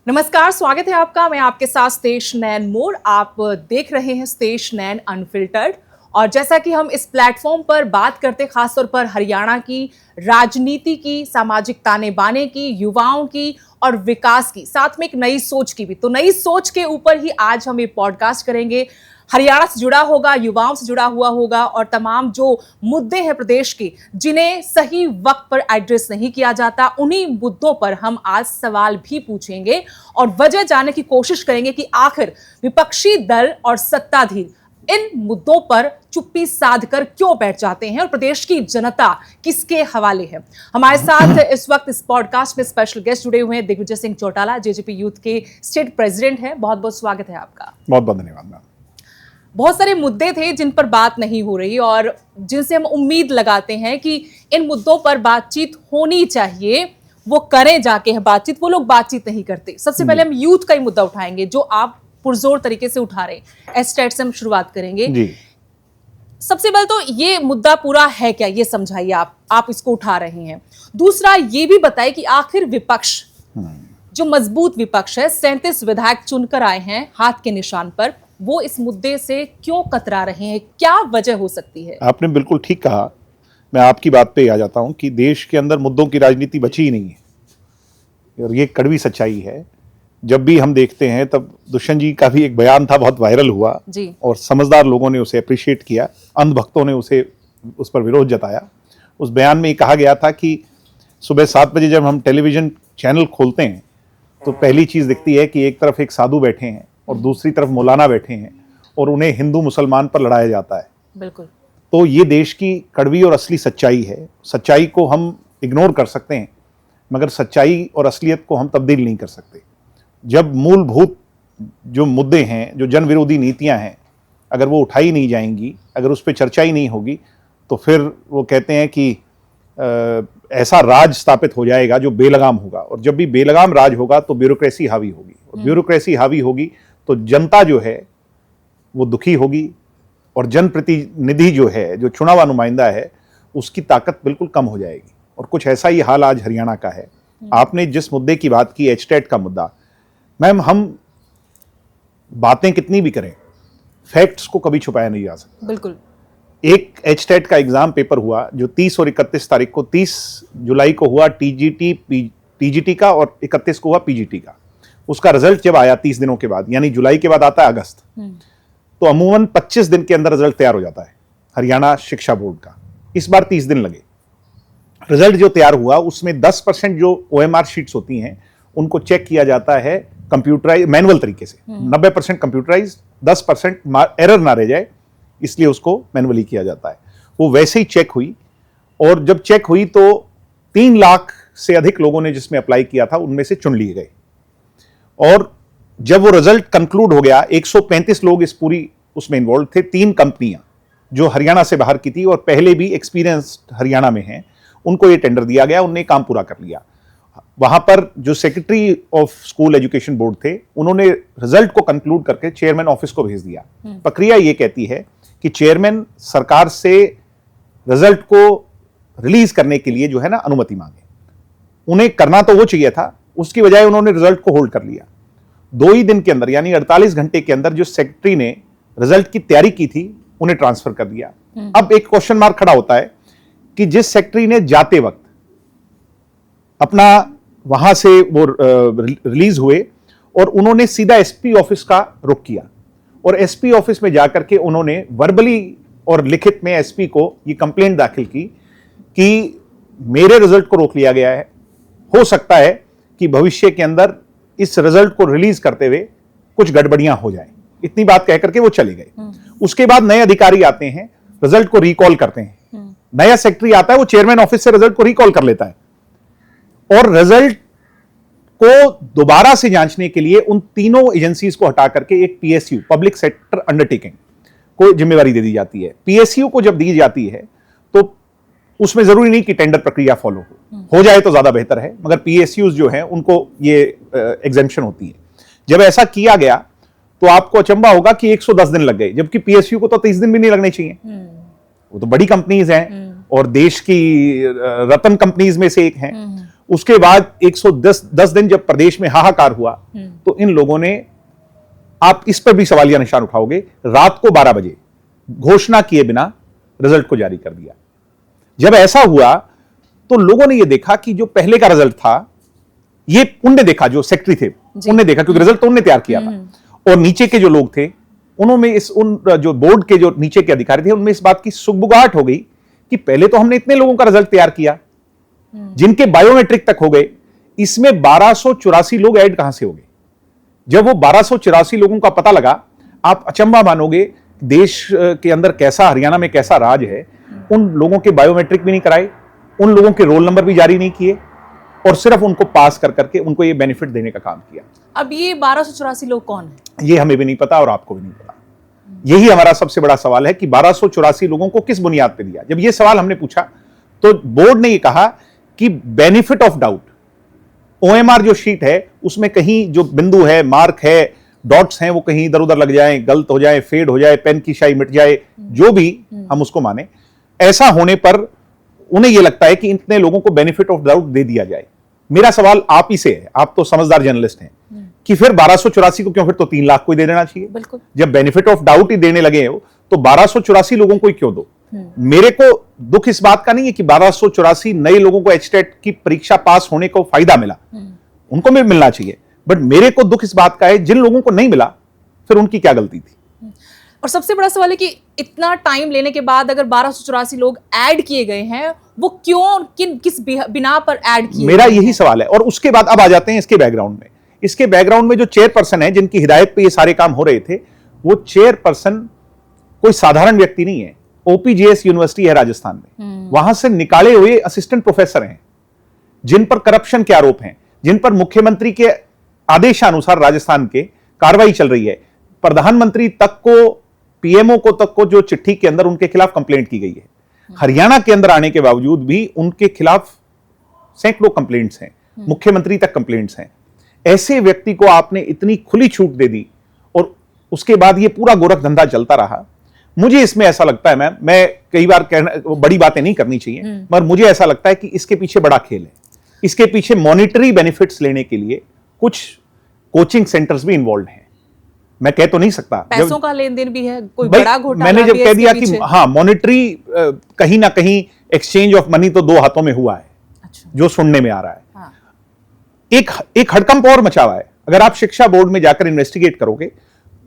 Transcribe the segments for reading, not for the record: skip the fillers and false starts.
नमस्कार, स्वागत है आपका। मैं आपके साथ स्तेश नैन मोर। आप देख रहे हैं स्तेश नैन अनफिल्टर्ड। और जैसा कि हम इस प्लेटफॉर्म पर बात करते खासतौर पर हरियाणा की राजनीति की, सामाजिक ताने बाने की, युवाओं की और विकास की, साथ में एक नई सोच की भी। तो नई सोच के ऊपर ही आज हम ये पॉडकास्ट करेंगे। हरियाणा से जुड़ा होगा, युवाओं से जुड़ा हुआ होगा और तमाम जो मुद्दे हैं प्रदेश के जिन्हें सही वक्त पर एड्रेस नहीं किया जाता, उन्हीं मुद्दों पर हम आज सवाल भी पूछेंगे और वजह जानने की कोशिश करेंगे कि आखिर विपक्षी दल और सत्ताधीर इन मुद्दों पर चुप्पी साधकर क्यों बैठ जाते हैं और प्रदेश की जनता किसके हवाले है। हमारे साथ इस वक्त इस पॉडकास्ट में स्पेशल गेस्ट जुड़े हुए हैं। दिग्विजय सिंह चौटाला जेजेपी यूथ के स्टेट प्रेसिडेंट हैं। बहुत बहुत स्वागत है आपका। बहुत बहुत धन्यवाद मैम। बहुत सारे मुद्दे थे जिन पर बात नहीं हो रही और जिनसे हम उम्मीद लगाते हैं कि इन मुद्दों पर बातचीत होनी चाहिए, वो करें जाके बातचीत। वो लोग बातचीत नहीं करते। सबसे पहले हम यूथ का ही मुद्दा उठाएंगे जो आप पुरजोर तरीके से उठा रहे हैं। एस्टेट से हम शुरुआत करेंगे जी। सबसे पहले तो ये मुद्दा पूरा है क्या, ये समझाइए। आप इसको उठा रहे हैं। दूसरा ये भी बताइए कि आखिर विपक्ष जो मजबूत विपक्ष है, 37 विधायक चुनकर आए हैं हाथ के निशान पर, वो इस मुद्दे से क्यों कतरा रहे हैं? क्या वजह हो सकती है? आपने बिल्कुल ठीक कहा। मैं आपकी बात पे आ जाता हूं कि देश के अंदर मुद्दों की राजनीति बची ही नहीं है और ये कड़वी सच्चाई है। जब भी हम देखते हैं तब दुष्यंत जी का भी एक बयान था, बहुत वायरल हुआ जी। और समझदार लोगों ने उसे अप्रिशिएट किया, अंधभक्तों ने उस पर विरोध जताया। उस बयान में कहा गया था कि सुबह 7 बजे जब हम टेलीविजन चैनल खोलते हैं तो पहली चीज दिखती है कि एक तरफ एक साधु बैठे हैं और दूसरी तरफ मौलाना बैठे हैं और उन्हें हिंदू मुसलमान पर लड़ाया जाता है। बिल्कुल। तो ये देश की कड़वी और असली सच्चाई है। सच्चाई को हम इग्नोर कर सकते हैं मगर सच्चाई और असलियत को हम तब्दील नहीं कर सकते। जब मूलभूत जो मुद्दे हैं, जो जन विरोधी नीतियां हैं, अगर वो उठाई नहीं जाएंगी, अगर उस पर चर्चा ही नहीं होगी, तो फिर वो कहते हैं कि ऐसा राज स्थापित हो जाएगा जो बेलगाम होगा। और जब भी बेलगाम राज होगा तो ब्यूरोक्रेसी हावी होगी और ब्यूरोक्रेसी हावी होगी तो जनता जो है वो दुखी होगी और जनप्रतिनिधि जो है, जो चुनाव नुमाइंदा है, उसकी ताकत बिल्कुल कम हो जाएगी। और कुछ ऐसा ही हाल आज हरियाणा का है। आपने जिस मुद्दे की बात की, एचटेट का मुद्दा, मैम, हम बातें कितनी भी करें, फैक्ट्स को कभी छुपाया नहीं जा सकता। बिल्कुल। एक एचटेट का एग्जाम पेपर हुआ जो 30 और 31 तारीख को, 30 जुलाई को हुआ टीजीटी का और 31 को हुआ पीजीटी का। उसका रिजल्ट जब आया 30 दिनों के बाद, यानी जुलाई के बाद आता है अगस्त, तो अमूमन 25 दिन के अंदर रिजल्ट तैयार हो जाता है हरियाणा शिक्षा बोर्ड का। इस बार 30 दिन लगे। रिजल्ट जो तैयार हुआ उसमें 10% जो ओएमआर शीट्स होती हैं उनको चेक किया जाता है कंप्यूटराइज, मैनुअल तरीके से। 90% कंप्यूटराइज, 10% एरर ना रह जाए इसलिए उसको मैनुअली किया जाता है। वो वैसे ही चेक हुई और जब चेक हुई तो 3 लाख से अधिक लोगों ने जिसमें अप्लाई किया था उनमें से चुन लिए गए। और जब वो रिजल्ट कंक्लूड हो गया, 135 लोग इस पूरी उसमें इन्वॉल्व थे। 3 कंपनियां जो हरियाणा से बाहर की थी और पहले भी एक्सपीरियंस्ड हरियाणा में हैं, उनको ये टेंडर दिया गया। उन्होंने काम पूरा कर लिया। वहां पर जो secretary of school education board थे, उन्होंने रिजल्ट को कंक्लूड करके चेयरमैन ऑफिस को भेज दिया। प्रक्रिया ये कहती है कि चेयरमैन सरकार से रिजल्ट को रिलीज करने के लिए जो है ना अनुमति मांगे। उन्हें करना तो वो चाहिए था, उसकी बजाय उन्होंने रिजल्ट को होल्ड कर लिया। 2 ही दिन के अंदर, यानी 48 घंटे के अंदर जो सेक्रेटरी ने रिजल्ट की तैयारी की थी उन्हें ट्रांसफर कर दिया। अब एक क्वेश्चन मार्क खड़ा होता है कि जिस सेक्रेटरी ने जाते वक्त अपना वहां से वो रिलीज हुए और उन्होंने सीधा एसपी ऑफिस का रुख किया और एसपी ऑफिस में जाकर के उन्होंने वर्बली और लिखित में एसपी को ये कंप्लेंट दाखिल की कि मेरे रिजल्ट को रोक लिया गया है, हो सकता है कि भविष्य के अंदर इस रिजल्ट को रिलीज करते हुए कुछ गड़बड़ियां हो जाएं। इतनी बात कहकर के वो चले गए। उसके बाद नए अधिकारी आते हैं, रिजल्ट को रिकॉल करते हैं। नया सेक्रेटरी आता है, वो चेयरमैन ऑफिस से रिजल्ट को रिकॉल कर लेता है और रिजल्ट को दोबारा से जांचने के लिए उन तीनों एजेंसीज को हटा करके एक पीएसयू, पब्लिक सेक्टर अंडरटेकिंग, को जिम्मेवारी दे दी जाती है। पीएसयू को जब दी जाती है तो उसमें जरूरी नहीं कि टेंडर प्रक्रिया फॉलो हो जाए तो ज्यादा बेहतर है, मगर पीएसयूज जो हैं उनको ये एग्जेम्पशन होती है। जब ऐसा किया गया तो आपको अचंभा होगा कि 110 दिन लग गए, जबकि पीएसयू को तो 30 दिन भी नहीं लगने चाहिए। वो तो बड़ी कंपनीज हैं और देश की रतन कंपनीज में से एक हैं। उसके बाद 110 दिन जब प्रदेश में हाहाकार हुआ, तो इन लोगों ने, आप इस पर भी सवालिया निशान उठाओगे, रात को 12 बजे घोषणा किए बिना रिजल्ट को जारी कर दिया। जब ऐसा हुआ तो लोगों ने यह देखा कि जो पहले का रिजल्ट था, ये उनने देखा, जो सेक्रेटरी थे उनने देखा, क्योंकि रिजल्ट तो उनने तैयार किया था, और नीचे के जो लोग थे उन्होंने जो बोर्ड के जो नीचे के अधिकारी थे, उनमें इस बात की सुगबुगाहट हो गई कि पहले तो हमने इतने लोगों का रिजल्ट तैयार किया जिनके बायोमेट्रिक तक हो गए, इसमें 1284 लोग ऐड कहां से हो गए? जब वो 1284 लोगों का पता लगा, आप अचंभा मानोगे, देश के अंदर कैसा, हरियाणा में कैसा राज है, उन लोगों के बायोमेट्रिक भी नहीं कराए, उन लोगों के रोल नंबर भी जारी नहीं किए, और सिर्फ उनको पास कर करके उनको ये बेनिफिट देने का काम किया। अब ये 1284 लोग कौन है? ये हमें भी नहीं पता और आपको भी नहीं पता। यही हमारा सबसे बड़ा सवाल है कि 1284 लोगों को किस बुनियाद पे दिया। जब ये सवाल हमने पूछा तो बोर्ड ने ये कहा कि बेनिफिट ऑफ डाउट, ओएमआर जो शीट है उसमें कहीं जो बिंदु है, मार्क है, डॉट्स हैं, वो कहीं इधर उधर लग जाए, गलत हो जाए, फेड हो जाए, पेन की शाई मिट जाए, जो भी हम उसको माने, ऐसा होने पर उन्हें यह लगता है कि इतने लोगों को बेनिफिट ऑफ डाउट दे दिया जाए। मेरा सवाल आप ही से है, आप तो समझदार जर्नलिस्ट हैं, कि फिर 1284 को क्यों, फिर तो 3 लाख को ही दे देना चाहिए। बिल्कुल। जब बेनिफिट ऑफ डाउट ही देने लगे हो तो 1284 लोगों को ही क्यों दो? मेरे को दुख इस बात का नहीं है कि 1284 नए लोगों को एचटेट की परीक्षा पास होने को फायदा मिला, उनको भी मिलना चाहिए, बट मेरे को दुख इस बात का है जिन लोगों को नहीं मिला, फिर उनकी क्या गलती थी? और सबसे बड़ा सवाल है कि इतना टाइम लेने के बाद अगर 1284 लोग ऐड किए गए हैं, वो क्यों, किस बिना पर ऐड किए? मेरा यही सवाल है। और उसके बाद अब आ जाते हैं इसके बैकग्राउंड में। इसके बैकग्राउंड में जो चेयरपर्सन है, जिनकी हिदायत पे ये सारे काम हो रहे थे, वो चेयरपर्सन कोई साधारण व्यक्ति नहीं है। ओपीजेएस यूनिवर्सिटी है राजस्थान में, वहां से निकाले हुए असिस्टेंट प्रोफेसर हैं, जिन पर करप्शन के आरोप हैं, जिन पर मुख्यमंत्री के आदेशानुसार राजस्थान के कार्रवाई चल रही है। प्रधानमंत्री तक को, पीएमओ को तक को जो चिट्ठी के अंदर उनके खिलाफ कंप्लेंट की गई है। हरियाणा के अंदर आने के बावजूद भी उनके खिलाफ सैकड़ों कंप्लेंट्स हैं, मुख्यमंत्री तक कंप्लेंट्स हैं। ऐसे व्यक्ति को आपने इतनी खुली छूट दे दी और उसके बाद ये पूरा गोरख धंधा चलता रहा। मुझे इसमें ऐसा लगता है, मैं कई बार कहना, बड़ी बातें नहीं करनी चाहिए, मगर मुझे ऐसा लगता है कि इसके पीछे बड़ा खेल है। इसके पीछे मॉनिटरी बेनिफिट्स लेने के लिए कुछ कोचिंग सेंटर्स भी इन्वॉल्व हैं। मैं कह तो नहीं सकता, पैसों का लेन देन भी है, कोई बड़ा घोटाला। मैंने जब कह दिया कि हाँ, मॉनिटरी कहीं ना कहीं एक्सचेंज ऑफ मनी तो 2 हाथों में हुआ है। अच्छा। जो सुनने में आ रहा है। हाँ। एक हड़कंप और मचा हुआ है। अगर आप शिक्षा बोर्ड में जाकर इन्वेस्टिगेट करोगे,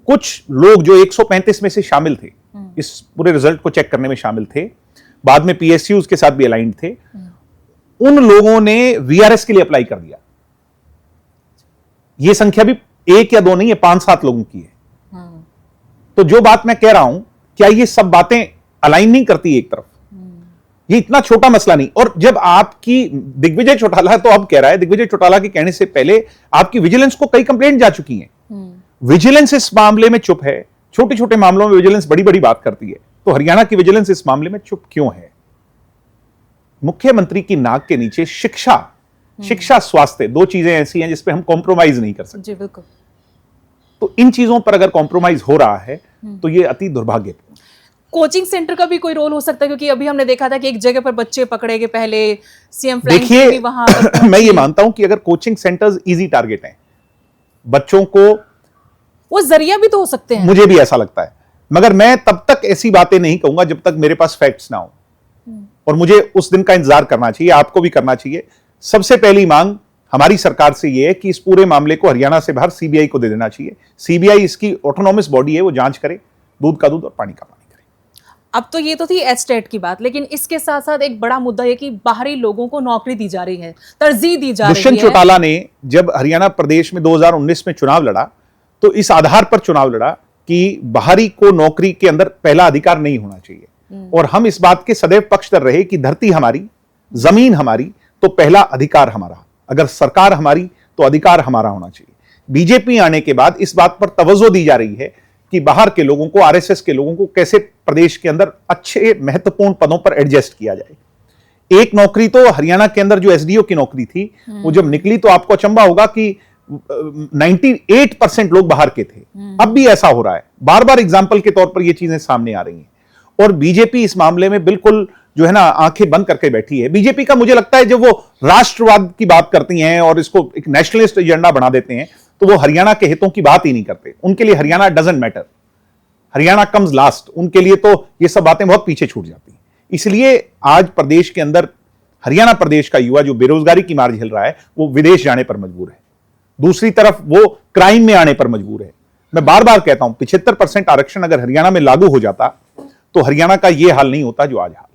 कुछ लोग जो 135 में से शामिल थे, इस पूरे रिजल्ट को चेक करने में शामिल थे, बाद में पीएसयूज के साथ भी अलाइंड थे, उन लोगों ने वीआरएस के लिए अप्लाई कर दिया। यह संख्या भी 1 या 2 नहीं है, 5-7 लोगों की है। तो जो बात मैं कह रहा हूं, क्या ये सब बातें अलाइन नहीं करती एक तरफ? ये इतना छोटा मसला नहीं। और जब आपकी दिग्विजय चौटाला तो अब कह रहा है, दिग्विजय चौटाला के कहने से पहले आपकी विजिलेंस को कई कंप्लेंट जा चुकी हैं। विजिलेंस इस मामले में चुप है। छोटे छोटे मामलों में विजिलेंस बड़ी बड़ी बात करती है, तो हरियाणा की विजिलेंस इस मामले में चुप क्यों है? मुख्यमंत्री की नाक के नीचे शिक्षा स्वास्थ्य, 2 चीजें ऐसी हैं जिसपे हम कॉम्प्रोमाइज नहीं कर सकते। जी बिल्कुल। तो इन चीजों पर अगर कॉम्प्रोमाइज हो रहा है तो ये अति दुर्भाग्यपूर्ण। कोचिंग सेंटर का भी कोई रोल हो सकता है, क्योंकि अभी हमने देखा था कि एक जगह पर बच्चे पकड़े गए, पहले सीएम फ्लैंक भी वहां मैं ये मानता हूं कि अगर कोचिंग सेंटर्स इजी टारगेट हैं, बच्चों को वो जरिया भी तो हो सकते हैं। मुझे भी ऐसा लगता है, मगर मैं तब तक ऐसी बातें नहीं कहूंगा जब तक मेरे पास फैक्ट्स ना हो, और मुझे उस दिन का इंतजार करना चाहिए, आपको भी करना चाहिए। सबसे पहली मांग हमारी सरकार से यह है कि इस पूरे मामले को हरियाणा से बाहर सीबीआई को दे देना चाहिए। सीबीआई इसकी ऑटोनॉमस बॉडी है, वो जांच करे, दूध का दूध और पानी का पानी करे। अब तो ये तो थी एचटेट की बात, लेकिन इसके साथ साथ एक बड़ा मुद्दा है कि बाहरी लोगों को नौकरी दी जा रही है, तरजीह दी जा रही है। दुष्यंत चौटाला ने जब हरियाणा प्रदेश में 2019 में चुनाव लड़ा, तो इस आधार पर चुनाव लड़ा कि बाहरी को नौकरी के अंदर पहला अधिकार नहीं होना चाहिए। और हम इस बात के सदैव पक्षधर रहे कि धरती हमारी, जमीन हमारी, तो पहला अधिकार हमारा। अगर सरकार हमारी तो अधिकार हमारा होना चाहिए। बीजेपी आने के बाद इस बात पर तवज्जो दी जा रही है कि बाहर के लोगों को, आरएसएस के लोगों को कैसे प्रदेश के अंदर अच्छे महत्वपूर्ण पदों पर एडजस्ट किया जाए। एक नौकरी तो हरियाणा के अंदर जो एसडीओ की नौकरी थी, वो जब निकली तो आपको अचंभा होगा कि 98% लोग बाहर के थे। अब भी ऐसा हो रहा है, बार बार एग्जाम्पल के तौर पर ये चीजें सामने आ रही हैं। और बीजेपी इस मामले में बिल्कुल जो है ना आंखें बंद करके बैठी है। बीजेपी का मुझे लगता है जब वो राष्ट्रवाद की बात करती हैं और इसको एक नेशनलिस्ट एजेंडा बना देते हैं तो वो हरियाणा के हितों की बात ही नहीं करते। उनके लिए Haryana doesn't matter, Haryana comes last, उनके लिए तो ये सब बातें बहुत पीछे छूट जाती हैं। इसलिए आज प्रदेश के अंदर हरियाणा प्रदेश का युवा जो बेरोजगारी की मार झेल रहा है वो विदेश जाने पर मजबूर है, दूसरी तरफ वो क्राइम में आने पर मजबूर है। मैं बार बार कहता हूं 75% आरक्षण अगर हरियाणा में लागू हो जाता तो हरियाणा का ये हाल नहीं होता जो आज हाल।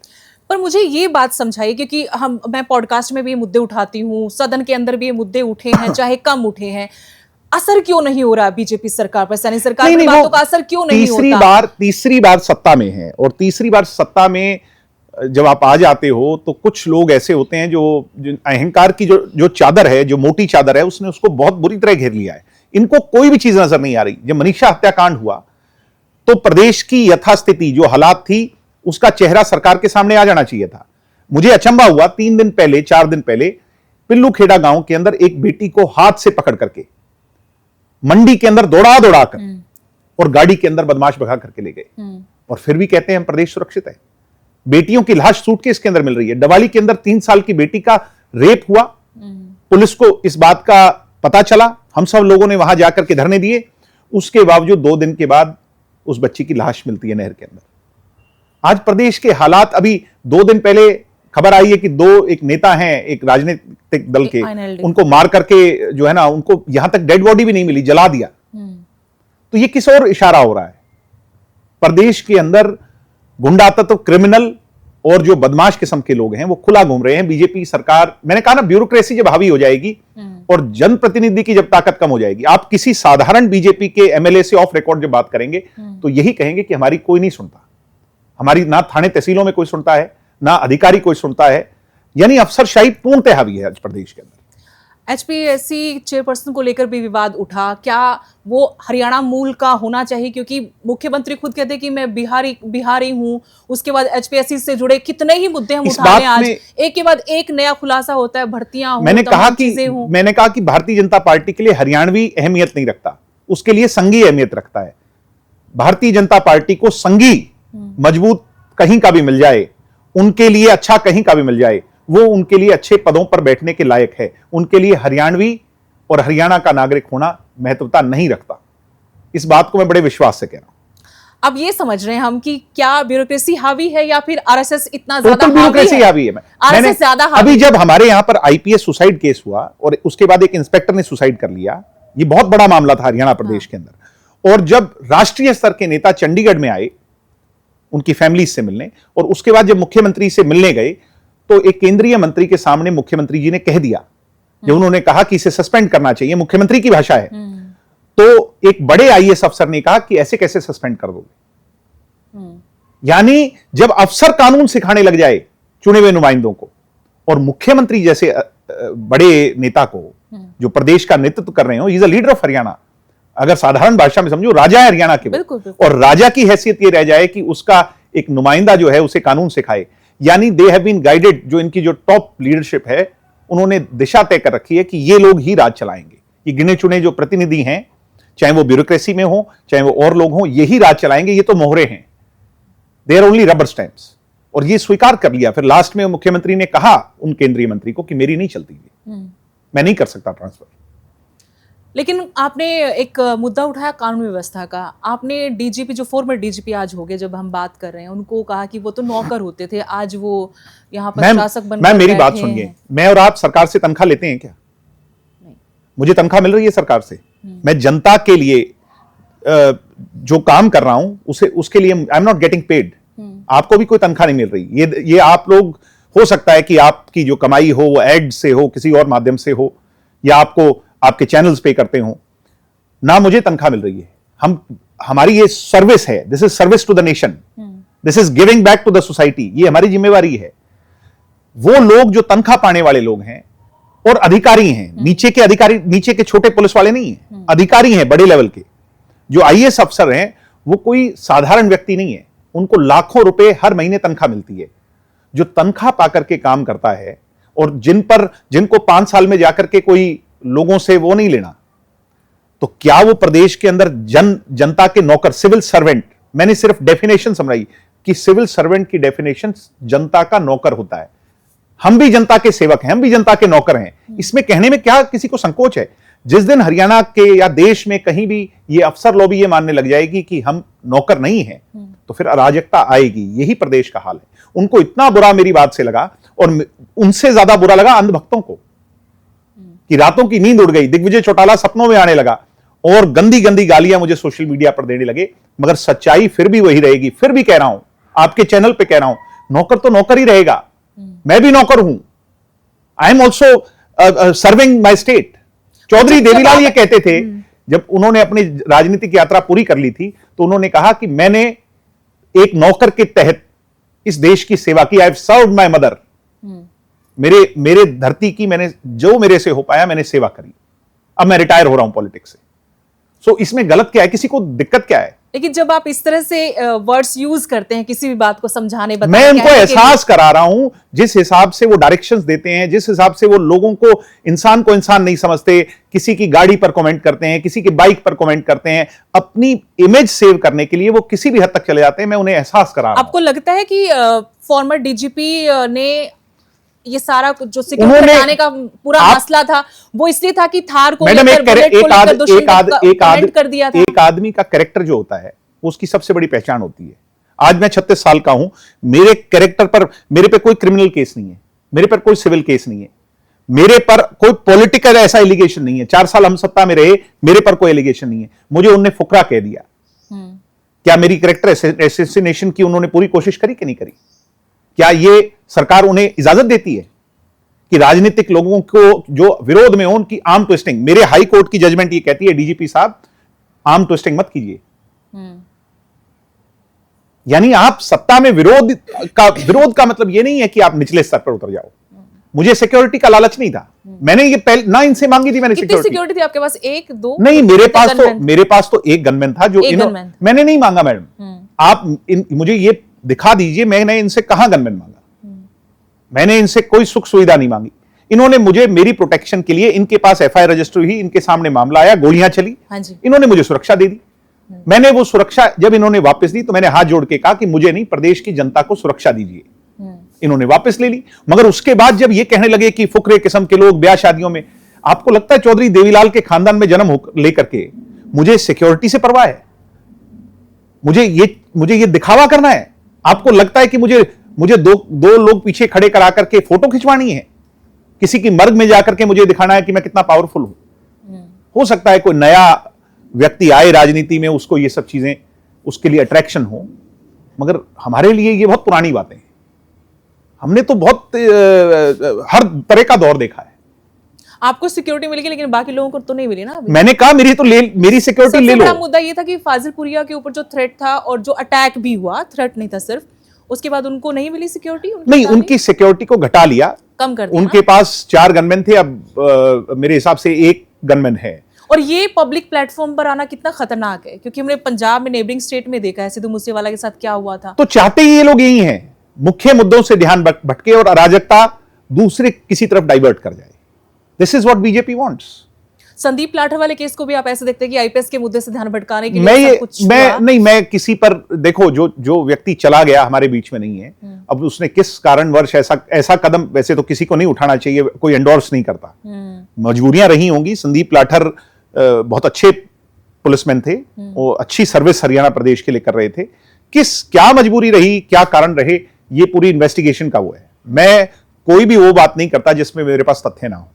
पर मुझे ये बात समझाइए, क्योंकि मैं पॉडकास्ट में भी ये मुद्दे उठाती हूँ, सदन के अंदर भी ये मुद्दे उठे हैं, चाहे कम उठे हैं, असर क्यों नहीं हो रहा बीजेपी सरकार पर? सैनी सरकार की बातों का असर क्यों नहीं होता? तीसरी बार सत्ता में है और तीसरी बार सत्ता में जब आप आ जाते हो तो कुछ लोग ऐसे होते हैं जो अहंकार की जो चादर है, जो मोटी चादर है, उसने उसको बहुत बुरी तरह घेर लिया है। इनको कोई भी चीज नजर नहीं आ रही। जब मनीषा हत्याकांड हुआ तो प्रदेश की यथास्थिति जो हालात थी उसका चेहरा सरकार के सामने आ जाना चाहिए था। मुझे अचंभा हुआ 3 दिन पहले 4 दिन पहले पिल्लू खेड़ा गांव के अंदर एक बेटी को हाथ से पकड़ करके मंडी के अंदर दौड़ा दौड़ा कर और गाड़ी के अंदर बदमाश भगा करके ले गए और फिर भी कहते हैं हम प्रदेश सुरक्षित है। बेटियों की लाश सूटकेस के अंदर मिल रही है। डवाली के अंदर 3 साल की बेटी का रेप हुआ, पुलिस को इस बात का पता चला, हम सब लोगों ने वहां जाकर के धरने दिए, उसके बावजूद 2 दिन के बाद उस बच्ची की लाश मिलती है नहर के अंदर। आज प्रदेश के हालात, अभी 2 दिन पहले खबर आई है कि एक नेता हैं एक राजनीतिक दल के, उनको मार करके जो है ना उनको यहां तक डेड बॉडी भी नहीं मिली, जला दिया। तो ये किस ओर इशारा हो रहा है? प्रदेश के अंदर गुंडा तत्व, क्रिमिनल और जो बदमाश किस्म के लोग हैं वो खुला घूम रहे हैं। बीजेपी सरकार, मैंने कहा ना, ब्यूरोक्रेसी जब हावी हो जाएगी और जनप्रतिनिधि की जब ताकत कम हो जाएगी, आप किसी साधारण बीजेपी के एमएलए से ऑफ रिकॉर्ड जब बात करेंगे तो यही कहेंगे कि हमारी कोई नहीं सुनता, हमारी ना थाने तहसीलों में कोई सुनता है, ना अधिकारी कोई सुनता है। यानी अफसरशाही पूर्णतः हावी है आज प्रदेश के अंदर। एचपीएससी चेयरपर्सन को लेकर भी विवाद उठा, क्या वो हरियाणा मूल का होना चाहिए? क्योंकि मुख्यमंत्री खुद कहते हैं कि मैं बिहारी हूं। उसके बाद एचपीएससी से जुड़े कितने ही मुद्दे हम उठा रहे हैं, आज एक के बाद एक नया खुलासा होता है, भर्तियां मैंने कहा कि भारतीय जनता पार्टी के लिए हरियाणवी अहमियत नहीं रखता, उसके लिए संघीय अहमियत रखता है। भारतीय जनता पार्टी को संघी मजबूत कहीं का भी मिल जाए, उनके लिए अच्छा कहीं का भी मिल जाए, वो उनके लिए अच्छे पदों पर बैठने के लायक है। उनके लिए हरियाणवी और हरियाणा का नागरिक होना महत्वता नहीं रखता। इस बात को मैं बड़े विश्वास से कह रहा हूं। अब ये समझ रहे हैं हम कि क्या ब्यूरोक्रेसी हावी है या फिर आरएसएस इतना ज्यादा ब्यूरोक्रेसी हावी है? आरएसएस ज्यादा हावी। अभी जब हमारे यहां पर आईपीएस सुसाइड केस हुआ और उसके बाद एक इंस्पेक्टर ने सुसाइड कर लिया, ये बहुत बड़ा मामला था हरियाणा प्रदेश के अंदर। और जब राष्ट्रीय स्तर के नेता चंडीगढ़ में आए उनकी फैमिली से मिलने, और उसके बाद जब मुख्यमंत्री से मिलने गए तो एक केंद्रीय मंत्री के सामने मुख्यमंत्री जी ने कह दिया, जब उन्होंने कहा कि इसे सस्पेंड करना चाहिए, मुख्यमंत्री की भाषा है, तो एक बड़े आईएएस अफसर ने कहा कि ऐसे कैसे सस्पेंड कर दोगे? यानी जब अफसर कानून सिखाने लग जाए चुने हुए नुमाइंदों को, और मुख्यमंत्री जैसे बड़े नेता को जो प्रदेश का नेतृत्व कर रहे हो, he is a leader of Haryana, अगर साधारण भाषा में समझो राजा है हरियाणा के, और राजा की हैसियत ये रह जाए कि उसका एक नुमाइंदा जो है उसे कानून सिखाए। यानी दे हैव बीन गाइडेड, जो इनकी जो टॉप लीडरशिप है उन्होंने दिशा तय कर रखी है कि ये लोग ही राज चलाएंगे। ये गिने चुने जो प्रतिनिधि हैं, चाहे वो ब्यूरोक्रेसी में हो चाहे वो और लोग हों, यही राज चलाएंगे, ये तो मोहरे हैं, they are only rubber stamps. और ये स्वीकार कर लिया। फिर लास्ट में मुख्यमंत्री ने कहा उन केंद्रीय मंत्री को कि मेरी नहीं चलती, मैं नहीं कर सकता ट्रांसफर। लेकिन आपने एक मुद्दा उठाया कानून व्यवस्था का। आपने डीजीपी, जो फॉर्मर डीजीपी आज हो गए, जब हम बात कर रहे हैं, उनको कहा कि वो तो नौकर होते थे, आज वो यहाँ पर शासक बनकर मेरी बात सुनिए, मैं और आप सरकार से तनख्वाह लेते हैं क्या? नहीं। मुझे तनख्वाह मिल रही है सरकार से, मैं जनता के लिए जो काम कर रहा हूं उसके लिए I am not getting paid. आपको भी कोई तनख्वाह नहीं मिल रही। ये आप लोग, हो सकता है कि आपकी जो कमाई हो वो एड से हो, किसी और माध्यम से हो, या आपको आपके चैनल्स पे करते हो ना, मुझे तनख्वाह मिल रही है। हमारी ये सर्विस है, this is service to the nation, this is giving back to the society, ये हमारी जिम्मेवारी है। वो लोग जो तनख्वाह पाने वाले लोग हैं और अधिकारी हैं, नीचे के अधिकारी, नीचे के छोटे पुलिस वाले नहीं है, अधिकारी हैं बड़े लेवल के, जो आईएएस अफसर हैं, वो कोई साधारण व्यक्ति नहीं है, उनको लाखों रुपए हर महीने तनख्वाह मिलती है। जो तनख्वाह पाकर के काम करता है और जिनको 5 साल में जाकर के कोई लोगों से वो नहीं लेना, तो क्या वो प्रदेश के अंदर जनता के नौकर, सिविल सर्वेंट, मैंने सिर्फ डेफिनेशन समझाई, कि सिविल सर्वेंट की डेफिनेशन जनता का नौकर होता है। हम भी जनता के सेवक हैं, हम भी जनता के नौकर हैं। इसमें कहने में क्या किसी को संकोच है? जिस दिन हरियाणा के या देश में कहीं भी ये अफसर लॉबी ये मानने लग जाएगी कि हम नौकर नहीं हैं, तो फिर अराजकता आएगी। यही प्रदेश का हाल है। उनको इतना बुरा मेरी बात से लगा, और उनसे ज्यादा बुरा लगा अंधभक्तों को, कि रातों की नींद उड़ गई। दिग्विजय चौटाला सपनों में आने लगा और गंदी गंदी गालियां मुझे सोशल मीडिया पर देने लगे। मगर सच्चाई फिर भी वही रहेगी। फिर भी कह रहा हूं, आपके चैनल पे कह रहा हूं, नौकर तो नौकर ही रहेगा। मैं भी नौकर हूं। I am also serving my state. Chaudhary Devilal ये कहते थे, जब उन्होंने अपनी राजनीतिक यात्रा पूरी कर ली थी, तो उन्होंने कहा कि मैंने एक नौकर के तहत इस देश की सेवा की। I have served my mother. मेरे धरती की मैंने जो मेरे से हो पाया मैंने सेवा करी। अब मैं रिटायर हो रहा हूं पॉलिटिक्स से। सो इसमें गलत क्या है? किसी को दिक्कत क्या है? लेकिन जब आप इस तरह से वर्ड्स यूज करते हैं किसी भी बात को समझाने बताने, मैं उनको एहसास करा रहा हूं, जिस हिसाब से वो डायरेक्शंस देते हैं, जिस हिसाब से वो लोगों को इंसान नहीं समझते, किसी की गाड़ी पर कमेंट करते हैं, किसी की बाइक पर कमेंट करते हैं, अपनी इमेज सेव करने के लिए वो किसी भी हद तक चले जाते हैं। मैं उन्हें एहसास करा रहा हूं। आपको लगता है कि फॉर्मर डीजीपी ने ये सारा जो सिक्योरिटी हटाने का पूरा मसला था वो इसलिए था कि थार को मैडम कमेंट कर दिया था? एक आदमी का कैरेक्टर जो होता है वो उसकी सबसे बड़ी पहचान होती है। आज मैं 36 साल का हूं, मेरे कैरेक्टर पर, मेरे पे कोई क्रिमिनल केस नहीं है, मेरे पर कोई सिविल केस नहीं है, मेरे पर कोई पॉलिटिकल ऐसा एलिगेशन नहीं है। 4 साल हम सत्ता में रहे, मेरे पर कोई एलिगेशन नहीं है। मुझे उन्होंने फुकरा कह दिया। क्या मेरी कैरेक्टर एसेसिनेशन की उन्होंने पूरी कोशिश करी कि नहीं करी? क्या ये सरकार उन्हें इजाजत देती है कि राजनीतिक लोगों को जो विरोध में हो उनकी आर्म ट्विस्टिंग? मेरे हाई कोर्ट की जजमेंट ये कहती है, डीजीपी साहब आर्म ट्विस्टिंग मत कीजिए। यानी आप सत्ता में विरोध का मतलब ये नहीं है कि आप निचले स्तर पर उतर जाओ। मुझे सिक्योरिटी का लालच नहीं था। मैंने ये पहले ना इनसे मांगी थी। मैंने सिक्योरिटी थी आपके पास? 1 2 नहीं, मेरे पास तो एक गनमैन था जो मैंने नहीं मांगा। मैडम आप मुझे ये दिखा दीजिए, मैंने इनसे कहां गनमैन मांगा? मैंने इनसे कोई सुख सुविधा नहीं मांगी। इन्होंने मुझे मेरी प्रोटेक्शन के लिए, इनके पास एफआईआर रजिस्टर हुई, इनके सामने मामला आया, गोलियां चली, इन्होंने मुझे सुरक्षा दे दी। मैंने वो सुरक्षा जब इन्होंने वापस दी तो मैंने हाथ जोड़ के कहा कि मुझे नहीं, प्रदेश की जनता को सुरक्षा दीजिए। इन्होंने वापस ले ली। मगर उसके बाद जब ये कहने लगे कि फुकरे किस्म के लोग ब्याह शादियों में, आपको लगता है चौधरी देवीलाल के खानदान में जन्म लेकर के मुझे सिक्योरिटी से परवाह है? मुझे ये दिखावा करना है? आपको लगता है कि मुझे दो लोग पीछे खड़े करा करके फोटो खिंचवानी है? किसी की मर्ग में जाकर के मुझे दिखाना है कि मैं कितना पावरफुल हूं? हो सकता है कोई नया व्यक्ति आए राजनीति में, उसको ये सब चीजें, उसके लिए अट्रैक्शन हो, मगर हमारे लिए ये बहुत पुरानी बातें हैं। हमने तो बहुत हर तरह का दौर देखा है। आपको सिक्योरिटी मिल गई लेकिन बाकी लोगों को तो नहीं मिली ना अभी। मैंने कहा मेरी सिक्योरिटी ले लो। सबसे बड़ा मुद्दा ये था कि फाजिलपुरिया के ऊपर जो थ्रेट था और जो अटैक भी हुआ, थ्रेट नहीं था सिर्फ, उसके बाद उनको नहीं मिली सिक्योरिटी? नहीं, उनकी सिक्योरिटी को घटा लिया, कम कर दिया। उनके पास 4 गनमैन थे, अब मेरे हिसाब से 1 गनमैन है। और ये पब्लिक प्लेटफॉर्म पर आना कितना खतरनाक है, क्योंकि हमने पंजाब में नेबरिंग स्टेट में देखा है सिद्धू मूसेवाला के साथ क्या हुआ था। तो चाहते ही ये लोग यही हैं, मुख्य मुद्दों से ध्यान भटके और अराजकता दूसरे किसी तरफ डाइवर्ट कर जाए। This is what BJP wants. Sandeep Lather वाले केस को भी आप ऐसे देखते हैं कि आईपीएस के मुद्दे से ध्यान भटकाने के लिए मैं किसी पर, देखो जो व्यक्ति चला गया हमारे बीच में नहीं है, अब उसने किस कारणवश ऐसा कदम, वैसे तो किसी को नहीं उठाना चाहिए, कोई एंडोर्स नहीं करता, मजबूरियां रही होंगी। संदीप लाठर बहुत अच्छे पुलिसमैन थे, वो अच्छी सर्विस हरियाणा प्रदेश के लिए कर रहे थे। क्या मजबूरी रही, क्या कारण रहे, ये पूरी इन्वेस्टिगेशन का वो है। मैं कोई भी वो बात नहीं करता जिसमें मेरे पास तथ्य ना हो।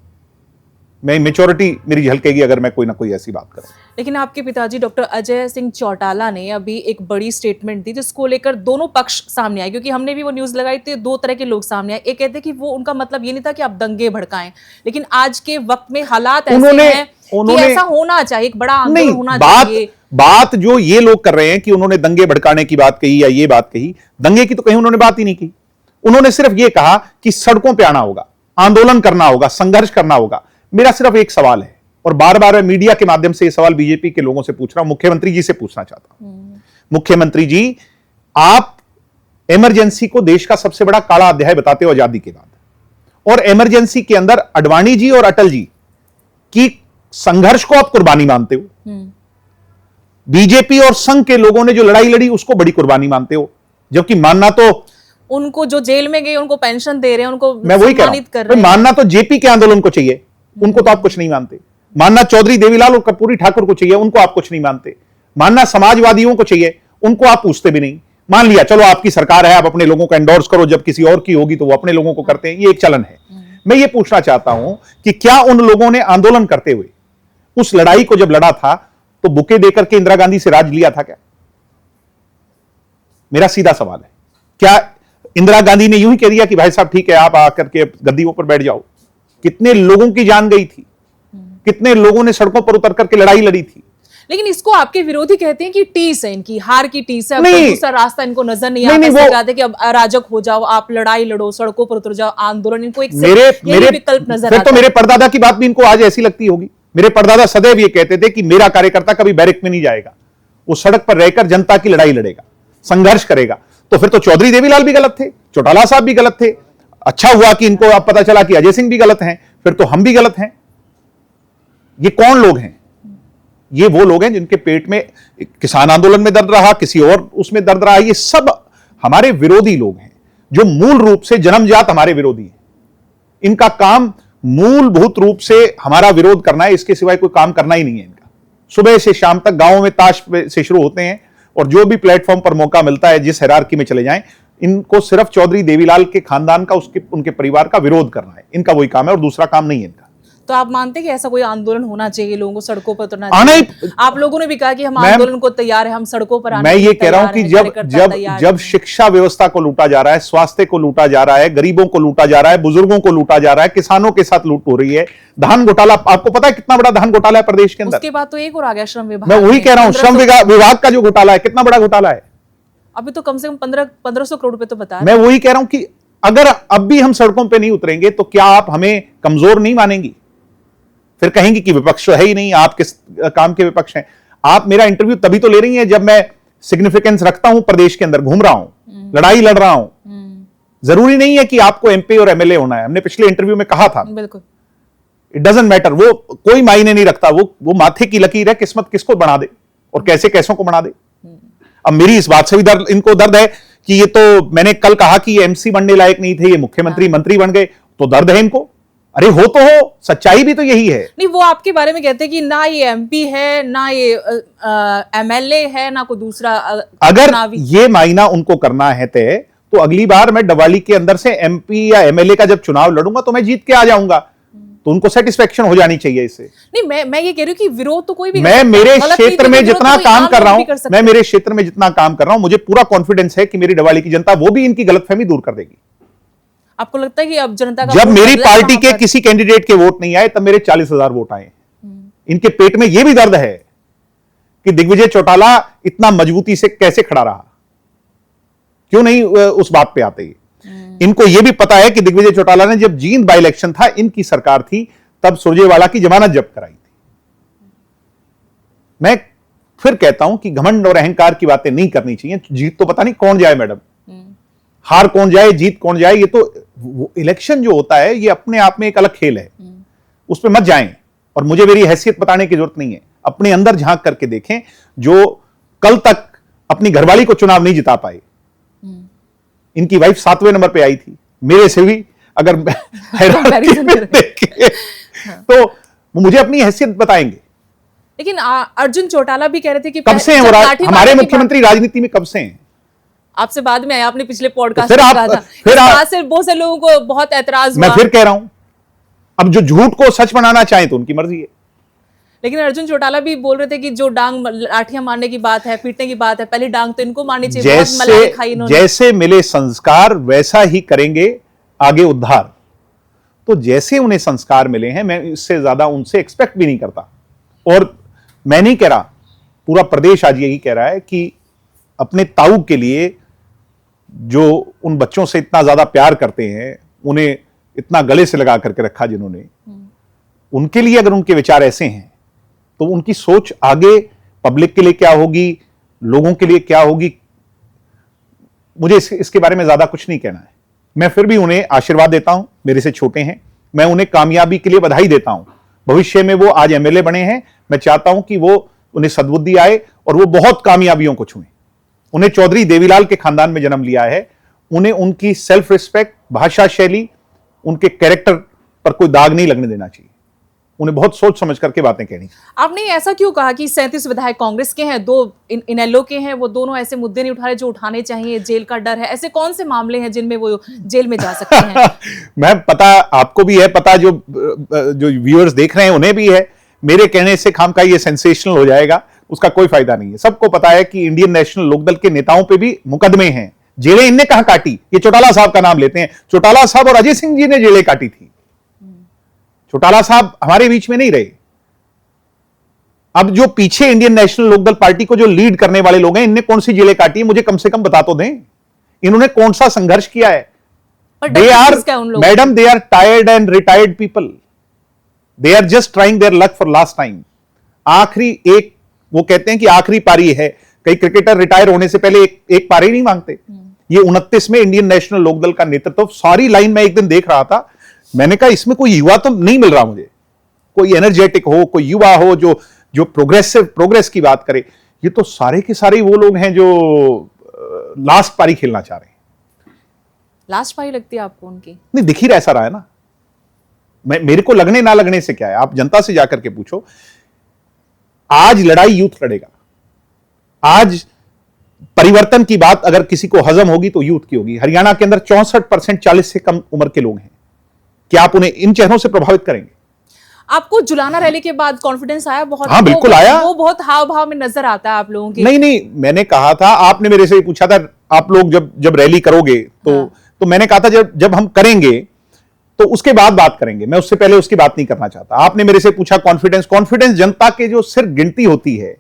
मैं मेच्योरिटी मेरी झलकेगी अगर मैं कोई ना कोई ऐसी बात करूं। लेकिन आपके पिताजी डॉक्टर अजय सिंह चौटाला ने अभी एक बड़ी स्टेटमेंट दी जिसको लेकर दोनों पक्ष सामने आए, क्योंकि हमने भी वो न्यूज लगाई थी, 2 तरह के लोग सामने आए। एक कहते कि वो उनका मतलब ये नहीं था कि आप दंगे भड़काएं, लेकिन आज के वक्त में हालात ऐसे हैं कि ऐसा होना चाहिए, एक बड़ा आंदोलन होना चाहिए। बात जो ये लोग कर रहे हैं कि उन्होंने दंगे भड़काने की बात कही या ये बात कही, दंगे की तो कहीं उन्होंने बात ही नहीं की। उन्होंने सिर्फ ये कहा कि सड़कों पे आना होगा, आंदोलन करना होगा, संघर्ष करना होगा। मेरा सिर्फ एक सवाल है, और बार बार मीडिया के माध्यम से ये सवाल बीजेपी के लोगों से पूछ रहा हूं, मुख्यमंत्री जी से पूछना चाहता हूं। मुख्यमंत्री जी, आप इमरजेंसी को देश का सबसे बड़ा काला अध्याय बताते हो आजादी के बाद, और इमरजेंसी के अंदर अडवाणी जी और अटल जी की संघर्ष को आप कुर्बानी मानते हो। बीजेपी और संघ के लोगों ने जो लड़ाई लड़ी उसको बड़ी कुर्बानी मानते हो। जबकि मानना तो, उनको जो जेल में गए उनको पेंशन दे रहे हैं, उनको मैं वही कह रहा सम्मानित कर हूं, रहे हैं। मानना तो जेपी के आंदोलन को चाहिए, उनको तो आप कुछ नहीं मानते। मानना चौधरी देवीलाल और कर्पूरी ठाकुर को चाहिए, उनको आप कुछ नहीं मानते। मानना समाजवादियों को चाहिए, उनको आप पूछते भी नहीं। मान लिया चलो आपकी सरकार है, आप अपने लोगों को एंडोर्स करो, जब किसी और की होगी तो वो अपने लोगों को करते हैं, ये एक चलन है। मैं ये पूछना चाहता हूं कि क्या उन लोगों ने आंदोलन करते हुए उस लड़ाई को जब लड़ा था तो बुके देकर के इंदिरा गांधी से राज लिया था क्या? मेरा सीधा सवाल है, क्या इंदिरा गांधी ने यूं ही कह दिया कि भाई साहब ठीक है आप आकर के गद्दियों पर बैठ जाओ? कितने लोगों की जान गई थी, कितने लोगों ने सड़कों पर उतर करके लड़ाई लड़ी थी। लेकिन इसको आपके विरोधी कहते हैं कि टीस है, इनकी हार की टीस है, अब नहीं। कोई दूसरा रास्ता इनको नजर नहीं आता, इसलिए कहते हैं कि अब अराजक हो जाओ, आप लड़ाई लड़ो, सड़कों पर उतर जाओ, आंदोलन, इनको एक यही विकल्प नजर फिर आता तो है। मेरे परदादा की बात भी इनको आज ऐसी लगती होगी। मेरे परदादा सदैव ये कहते थे कि मेरा कार्यकर्ता कभी बैरक में नहीं जाएगा, वो सड़क पर रहकर जनता की लड़ाई लड़ेगा, संघर्ष करेगा। तो फिर तो चौधरी देवीलाल भी गलत थे, चौटाला साहब भी गलत थे। अच्छा हुआ कि इनको अब पता चला कि अजय सिंह भी गलत हैं, फिर तो हम भी गलत हैं। ये कौन लोग हैं? ये वो लोग हैं जिनके पेट में किसान आंदोलन में दर्द रहा, किसी और उसमें दर्द रहा। ये सब हमारे विरोधी लोग हैं, जो मूल रूप से जन्मजात हमारे विरोधी हैं। इनका काम मूलभूत रूप से हमारा विरोध करना है, इसके सिवाय कोई काम करना ही नहीं है इनका। सुबह से शाम तक गांवों में ताश से शुरू होते हैं और जो भी प्लेटफॉर्म पर मौका मिलता है, जिस हायरार्की में चले जाएं, इनको सिर्फ चौधरी देवीलाल के खानदान का, उनके परिवार का विरोध करना है। इनका वही काम है और दूसरा काम नहीं है इनका। तो आप मानते हैं कि ऐसा कोई आंदोलन होना चाहिए, लोगों को सड़कों पर उतरना आना ही- चाहिए? आप लोगों ने भी कहा कि हम आंदोलन को तैयार है, हम सड़कों पर आने मैं के ये लिए कह रहा हूं तैयार कि हैं, जब कार्यकर्ता जब तैयार जब हैं। शिक्षा व्यवस्था को लूटा जा रहा है, स्वास्थ्य को लूटा जा रहा है, गरीबों को लूटा जा रहा है, बुजुर्गों को लूटा जा रहा है, किसानों के साथ लूट हो रही है, धान घोटाला, आपको पता है कितना बड़ा धान घोटाला है प्रदेश के अंदर? उसके बाद तो एक और आ गया श्रम विभाग मैं वही में, कह रहा हूं, श्रम 1500 विभाग का जो घोटाला है, कितना बड़ा घोटाला है। अभी तो कम से कम 1500 करोड़ रुपए तो बता रहे मैं वही कह रहा हूं कि अगर अब भी हम सड़कों पे नहीं उतरेंगे तो क्या आप हमें कमजोर नहीं मानेंगी? फिर कहेंगी कि विपक्ष है ही नहीं, आप किस काम के विपक्ष हैं? आप मेरा इंटरव्यू तभी तो ले रही हैं जब मैं सिग्निफिकेंस रखता हूं, प्रदेश के अंदर घूम रहा हूं, लड़ाई लड़ रहा हूं। जरूरी नहीं है कि आपको एमपी और एमएलए होना है। हमने पिछले इंटरव्यू में कहा था, बिल्कुल। इट डजंट मैटर, वो कोई मायने नहीं रखता, वो माथे की लकीर है, किस्मत किसको बना दे और कैसे कैसों को बना दे। अब मेरी इस बात से भी इनको दर्द है कि ये तो मैंने कल कहा कि ये एमसी बनने लायक नहीं थे, ये मुख्यमंत्री मंत्री बन गए, तो दर्द है इनको। अरे हो तो हो, सच्चाई भी तो यही है। नहीं, वो आपके बारे में कहते हैं कि ना ये एमपी है, ना ये एमएलए है, ना कोई दूसरा अगर चुनावी। ये मायना उनको करना है तय, तो अगली बार मैं डवाली के अंदर से एमपी या एमएलए का जब चुनाव लड़ूंगा तो मैं जीत के आ जाऊंगा, तो उनको सेटिस्फेक्शन हो जानी चाहिए इससे। नहीं, मैं ये कह रही हूँ कि विरोध तो कोई भी मैं मेरे क्षेत्र में जितना काम कर रहा हूं, मैं मैं मेरे क्षेत्र में जितना काम कर रहा हूं, मुझे पूरा कॉन्फिडेंस है कि मेरी डवाली की जनता वो भी इनकी गलतफहमी दूर कर देगी। आपको लगता है कि अब जनता का जब वोट मेरी बदला पार्टी वहां के पर? किसी कैंडिडेट के वोट नहीं आए तब मेरे 40,000 वोट आए। इनके पेट में यह भी दर्द है कि दिग्विजय चौटाला इतना मजबूती से कैसे खड़ा रहा, क्यों नहीं उस बात पे आते। इनको यह भी पता है कि दिग्विजय चौटाला ने जब जींद बाई इलेक्शन था, इनकी सरकार थी, तब सुरजेवाला की जमानत जब्त कराई थी। मैं फिर कहता हूं कि घमंड और अहंकार की बातें नहीं करनी चाहिए। जीत तो पता नहीं कौन जाए मैडम, हार कौन जाए, जीत कौन जाए, ये तो इलेक्शन जो होता है ये अपने आप में एक अलग खेल है, उस पर मत जाएं। और मुझे मेरी हैसियत बताने की जरूरत नहीं है, अपने अंदर झांक करके देखें। जो कल तक अपनी घरवाली को चुनाव नहीं जिता पाए, इनकी वाइफ 7वें नंबर पे आई थी, मेरे से भी अगर देखें तो मुझे अपनी हैसियत बताएंगे। लेकिन अर्जुन चौटाला भी कह रहे थे कि कब से हैं वो हमारे मुख्यमंत्री राजनीति में, कब से हैं? आपसे बाद में आया, आपने पिछले पॉडकास्ट में कहा था। फिर से बहुत से लोगों को बहुत ऐतराज हुआ। मैं फिर कह रहा हूं, अब जो झूठ को सच बनाना चाहें तो उनकी मर्जी है। लेकिन अर्जुन चौटाला भी बोल रहे थे कि जो डांग लाठियां मारने की बात है, पीटने की बात है, पहली डांग तो इनको मारनी चाहिए। बहुत मलाई खाई इन्होंने। जैसे मिले संस्कार वैसा ही करेंगे आगे उद्धार। तो जैसे उन्हें संस्कार मिले हैं, मैं इससे ज्यादा उनसे एक्सपेक्ट भी नहीं करता। और मैं नहीं कह रहा, पूरा प्रदेश आज यही कह रहा है कि अपने ताऊ के लिए जो उन बच्चों से इतना ज्यादा प्यार करते हैं, उन्हें इतना गले से लगा करके रखा जिन्होंने, उनके लिए अगर उनके विचार ऐसे हैं तो उनकी सोच आगे पब्लिक के लिए क्या होगी, लोगों के लिए क्या होगी, मुझे इसके बारे में ज्यादा कुछ नहीं कहना है। मैं फिर भी उन्हें आशीर्वाद देता हूं, मेरे से छोटे हैं, मैं उन्हें कामयाबी के लिए बधाई देता हूं। भविष्य में वो आज एमएलए बने हैं, मैं चाहता हूं कि वो उन्हें सद्बुद्धि आए और वो बहुत कामयाबियों को छुएं। उन्हें चौधरी देवीलाल के खानदान में जन्म लिया है, उन्हें उनकी सेल्फ रिस्पेक्ट, भाषा शैली, उनके कैरेक्टर पर कोई दाग नहीं लगने देना चाहिए। उन्हें बहुत सोच समझ करके बातें कहनी। आपने ऐसा क्यों कहा कि 37 विधायक कांग्रेस के हैं, 2 इनेलो के हैं, वो दोनों ऐसे मुद्दे नहीं उठा रहे जो उठाने चाहिए? जेल का डर है, ऐसे कौन से मामले हैं जिनमें वो जेल में जा सकते हैं? मैं पता, आपको भी है पता, जो व्यूअर्स देख रहे हैं उन्हें भी है। मेरे कहने से खामखा ये सेंसेशनल हो जाएगा, उसका कोई फायदा नहीं है। सबको पता है कि इंडियन नेशनल लोकदल के नेताओं पे भी मुकदमे हैं। जेलें इनने कहां काटी? ये चौटाला साहब का नाम लेते हैं। चौटाला साहब और अजय सिंह जी ने जेलें काटी थी। चौटाला साहब हमारे बीच में नहीं रहे। अब जो पीछे इंडियन नेशनल लोकदल पार्टी को जो लीड करने वाले लोग हैं, इनने कौन सी जेलें काटी है? मुझे कम से कम बता तो दें, इन्होंने कौन सा संघर्ष किया है? They are, madam, they are tired and retired people, they are just trying their luck for last time. आखिरी एक, वो कहते हैं कि आखिरी पारी है। कई क्रिकेटर रिटायर होने से पहले एक पारी नहीं मांगते। ये 29 में इंडियन नेशनल लोकदल का नेतृत्व, सारी लाइन में एक दिन देख रहा था, मैंने कहा इसमें कोई युवा तो नहीं मिल रहा मुझे, कोई एनर्जेटिक हो, कोई युवा हो जो प्रोग्रेस की बात करे। ये तो सारे के सारे वो लोग हैं जो लास्ट पारी खेलना चाह रहे हैं। लास्ट पारी लगती है आपको उनकी? नहीं, दिख ही ऐसा रहा है ना। मेरे को लगने ना लगने से क्या है, आप जनता से जाकर के पूछो। आज लड़ाई यूथ लड़ेगा। आज परिवर्तन की बात अगर किसी को हजम होगी तो यूथ की होगी। हरियाणा के अंदर 64% 40 से कम उम्र के लोग हैं। क्या आप उन्हें इन चेहरों से प्रभावित करेंगे? आपको जुलाना रैली के बाद कॉन्फिडेंस आया बहुत? हाँ, बिल्कुल आया। वो बहुत हाव भाव में नजर आता है आप लोगों की। नहीं, मैंने कहा था, आपने मेरे से पूछा था, आप लोग जब रैली करोगे तो मैंने कहा था जब हम करेंगे तो उसके बाद बात करेंगे, मैं उससे पहले उसकी बात नहीं करना चाहता। आपने मेरे से पूछा कॉन्फिडेंस जनता के जो सिर्फ गिनती होती है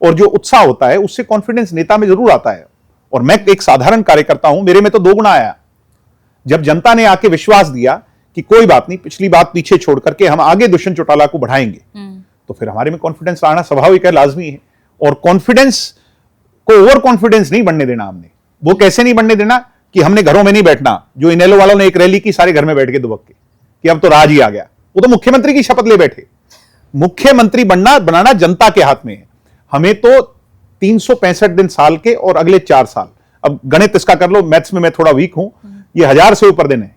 और जो उत्साह होता है, उससे कॉन्फिडेंस नेता में जरूर आता है। और मैं एक साधारण कार्यकर्ता हूं, मेरे में तो 2 गुना आया। जब जनता ने आके विश्वास दिया कि कोई बात नहीं, पिछली बात पीछे छोड़ करके हम आगे दुष्यंत चौटाला को बढ़ाएंगे, तो फिर हमारे में कॉन्फिडेंस आना स्वाभाविक है, लाजमी है। और कॉन्फिडेंस को ओवर कॉन्फिडेंस नहीं बनने देना हमने। वो कैसे नहीं बनने देना कि हमने घरों में नहीं बैठना। जो इनेलो वालों ने एक रैली की, सारे घर में बैठ के दुबक के कि अब तो राज ही आ गया। वो तो मुख्यमंत्री की शपथ ले बैठे। मुख्यमंत्री बनाना जनता के हाथ में है। हमें तो 365 दिन साल के और अगले 4 साल, अब गणित इसका कर लो, मैथ्स में मैं थोड़ा वीक हूं, ये 1000 से ऊपर दिन है।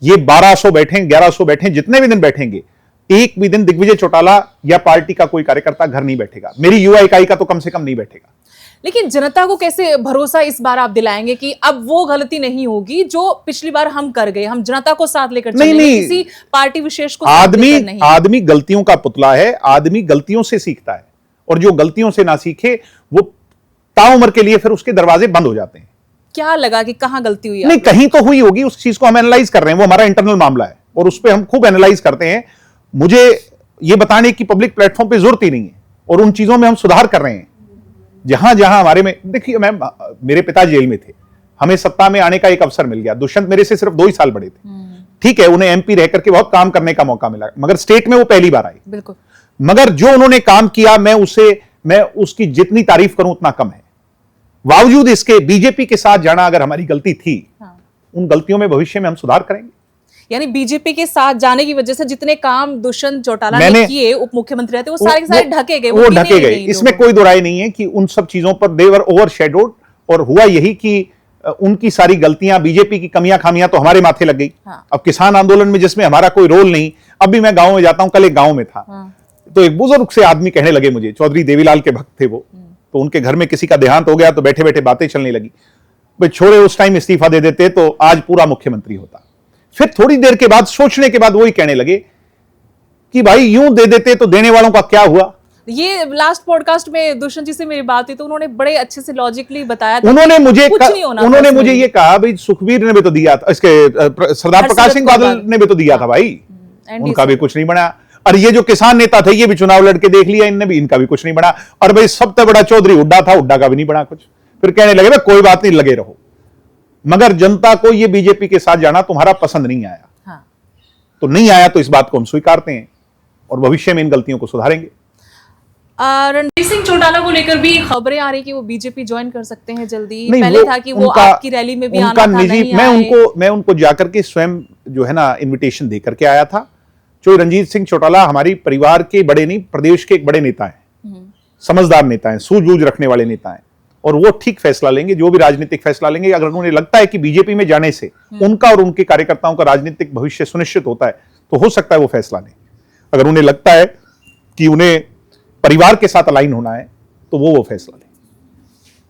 ये 1200 बैठे, 1100 बैठे, जितने भी दिन बैठेंगे, एक भी दिन दिग्विजय चौटाला या पार्टी का कोई कार्यकर्ता घर नहीं बैठेगा। मेरी युवा इकाई का तो कम से कम नहीं बैठेगा। लेकिन जनता को कैसे भरोसा इस बार आप दिलाएंगे कि अब वो गलती नहीं होगी जो पिछली बार हम कर गए? हम जनता को साथ लेकर चलेंगे, किसी पार्टी विशेष को साथ लेकर नहीं। आदमी गलतियों का पुतला है, आदमी गलतियों से सीखता है, और जो गलतियों से ना सीखे वो ताउम्र के लिए फिर उसके दरवाजे बंद हो जाते हैं। क्या लगा कि कहां गलती हुई? नहीं, कहीं तो हुई होगी, उस चीज को हम एनालाइज कर रहे हैं, वो हमारा इंटरनल मामला है और उस पर हम खूब एनालाइज करते हैं। मुझे ये बताने की पब्लिक प्लेटफॉर्म पे जरूरत ही नहीं है, और उन चीजों में हम सुधार कर रहे हैं। जहां जहां हमारे में, देखिए मैम, मेरे पिता जेल में थे, हमें सत्ता में आने का एक अवसर मिल गया। दुष्यंत मेरे से सिर्फ 2 ही साल बड़े थे, ठीक है, उन्हें एमपी रह करके बहुत काम करने का मौका मिला, मगर स्टेट में वो पहली बार आई। बिल्कुल। मगर जो उन्होंने काम किया, मैं उसकी जितनी तारीफ करूं उतना कम है। बावजूद इसके बीजेपी के साथ जाना अगर हमारी गलती थी, उन गलतियों में भविष्य में हम सुधार करेंगे। यानी बीजेपी के साथ जाने की वजह से जितने काम दुष्यंत चौटाला ने किए, उप मुख्यमंत्री रहते, वो सारे के सारे ढके गए। वो ढके गए, इसमें कोई दो राय नहीं है कि उन सब चीजों पर देवर ओवरशैडोड। और हुआ यही कि उनकी सारी गलतियां, बीजेपी की कमियां खामियां तो हमारे माथे लग गई। अब किसान आंदोलन में जिसमें हमारा कोई रोल नहीं, अब भी मैं गांव में जाता हूं, कल एक गांव में था, तो एक बुजुर्ग से आदमी कहने लगे मुझे, चौधरी देवीलाल के भक्त थे वो, तो उनके घर में किसी का देहांत हो गया, तो बैठे बैठे बातें चलने लगी, भाई छोड़े उस टाइम इस्तीफा दे देते तो आज पूरा मुख्यमंत्री होता। फिर थोड़ी देर के बाद, सोचने के बाद, वही कहने लगे कि भाई यूं दे देते तो देने वालों का क्या हुआ। ये लास्ट पॉडकास्ट में दुष्यंत जी से मेरी बात हुई तो उन्होंने बड़े अच्छे से लॉजिकली बताया था। उन्होंने मुझे ये कहा, भाई सुखबीर ने भी तो दिया था, इसके सरदार प्रकाश सिंह बादल ने भी तो दिया था भाई, उनका भी कुछ नहीं बना। और ये जो किसान नेता थे, ये भी चुनाव लड़के देख लिया, इनने भी, इनका भी कुछ नहीं बना। और भाई सबसे बड़ा चौधरी हुड्डा था, हुड्डा का भी नहीं बना कुछ। फिर कहने लगे भाई कोई बात नहीं, लगे रहो। मगर जनता को ये बीजेपी के साथ जाना तुम्हारा पसंद नहीं आया। हाँ। तो नहीं आया तो इस बात को हम स्वीकारते हैं और भविष्य में इन गलतियों को सुधारेंगे। रणजीत सिंह चौटाला को लेकर भी खबरें आ रही कि वो बीजेपी ज्वाइन कर सकते हैं जल्दी। पहले था कि वो आपकी रैली में भी आना था, नहीं आए। मैं उनको जाकर के स्वयं जो है ना इन्विटेशन देकर के आया था। जो रणजीत सिंह चौटाला हमारी परिवार के बड़े नहीं, प्रदेश के एक बड़े नेता हैं, समझदार नेता हैं, सूझबूझ रखने वाले नेता हैं, और वो ठीक फैसला लेंगे, जो भी राजनीतिक फैसला लेंगे। अगर उन्हें लगता है कि बीजेपी में जाने से उनका और उनके कार्यकर्ताओं का राजनीतिक भविष्य सुनिश्चित होता है, तो हो सकता है वो फैसला लें। अगर उन्हें लगता है कि उन्हें परिवार के साथ अलाइन होना है, तो वो फैसला लें।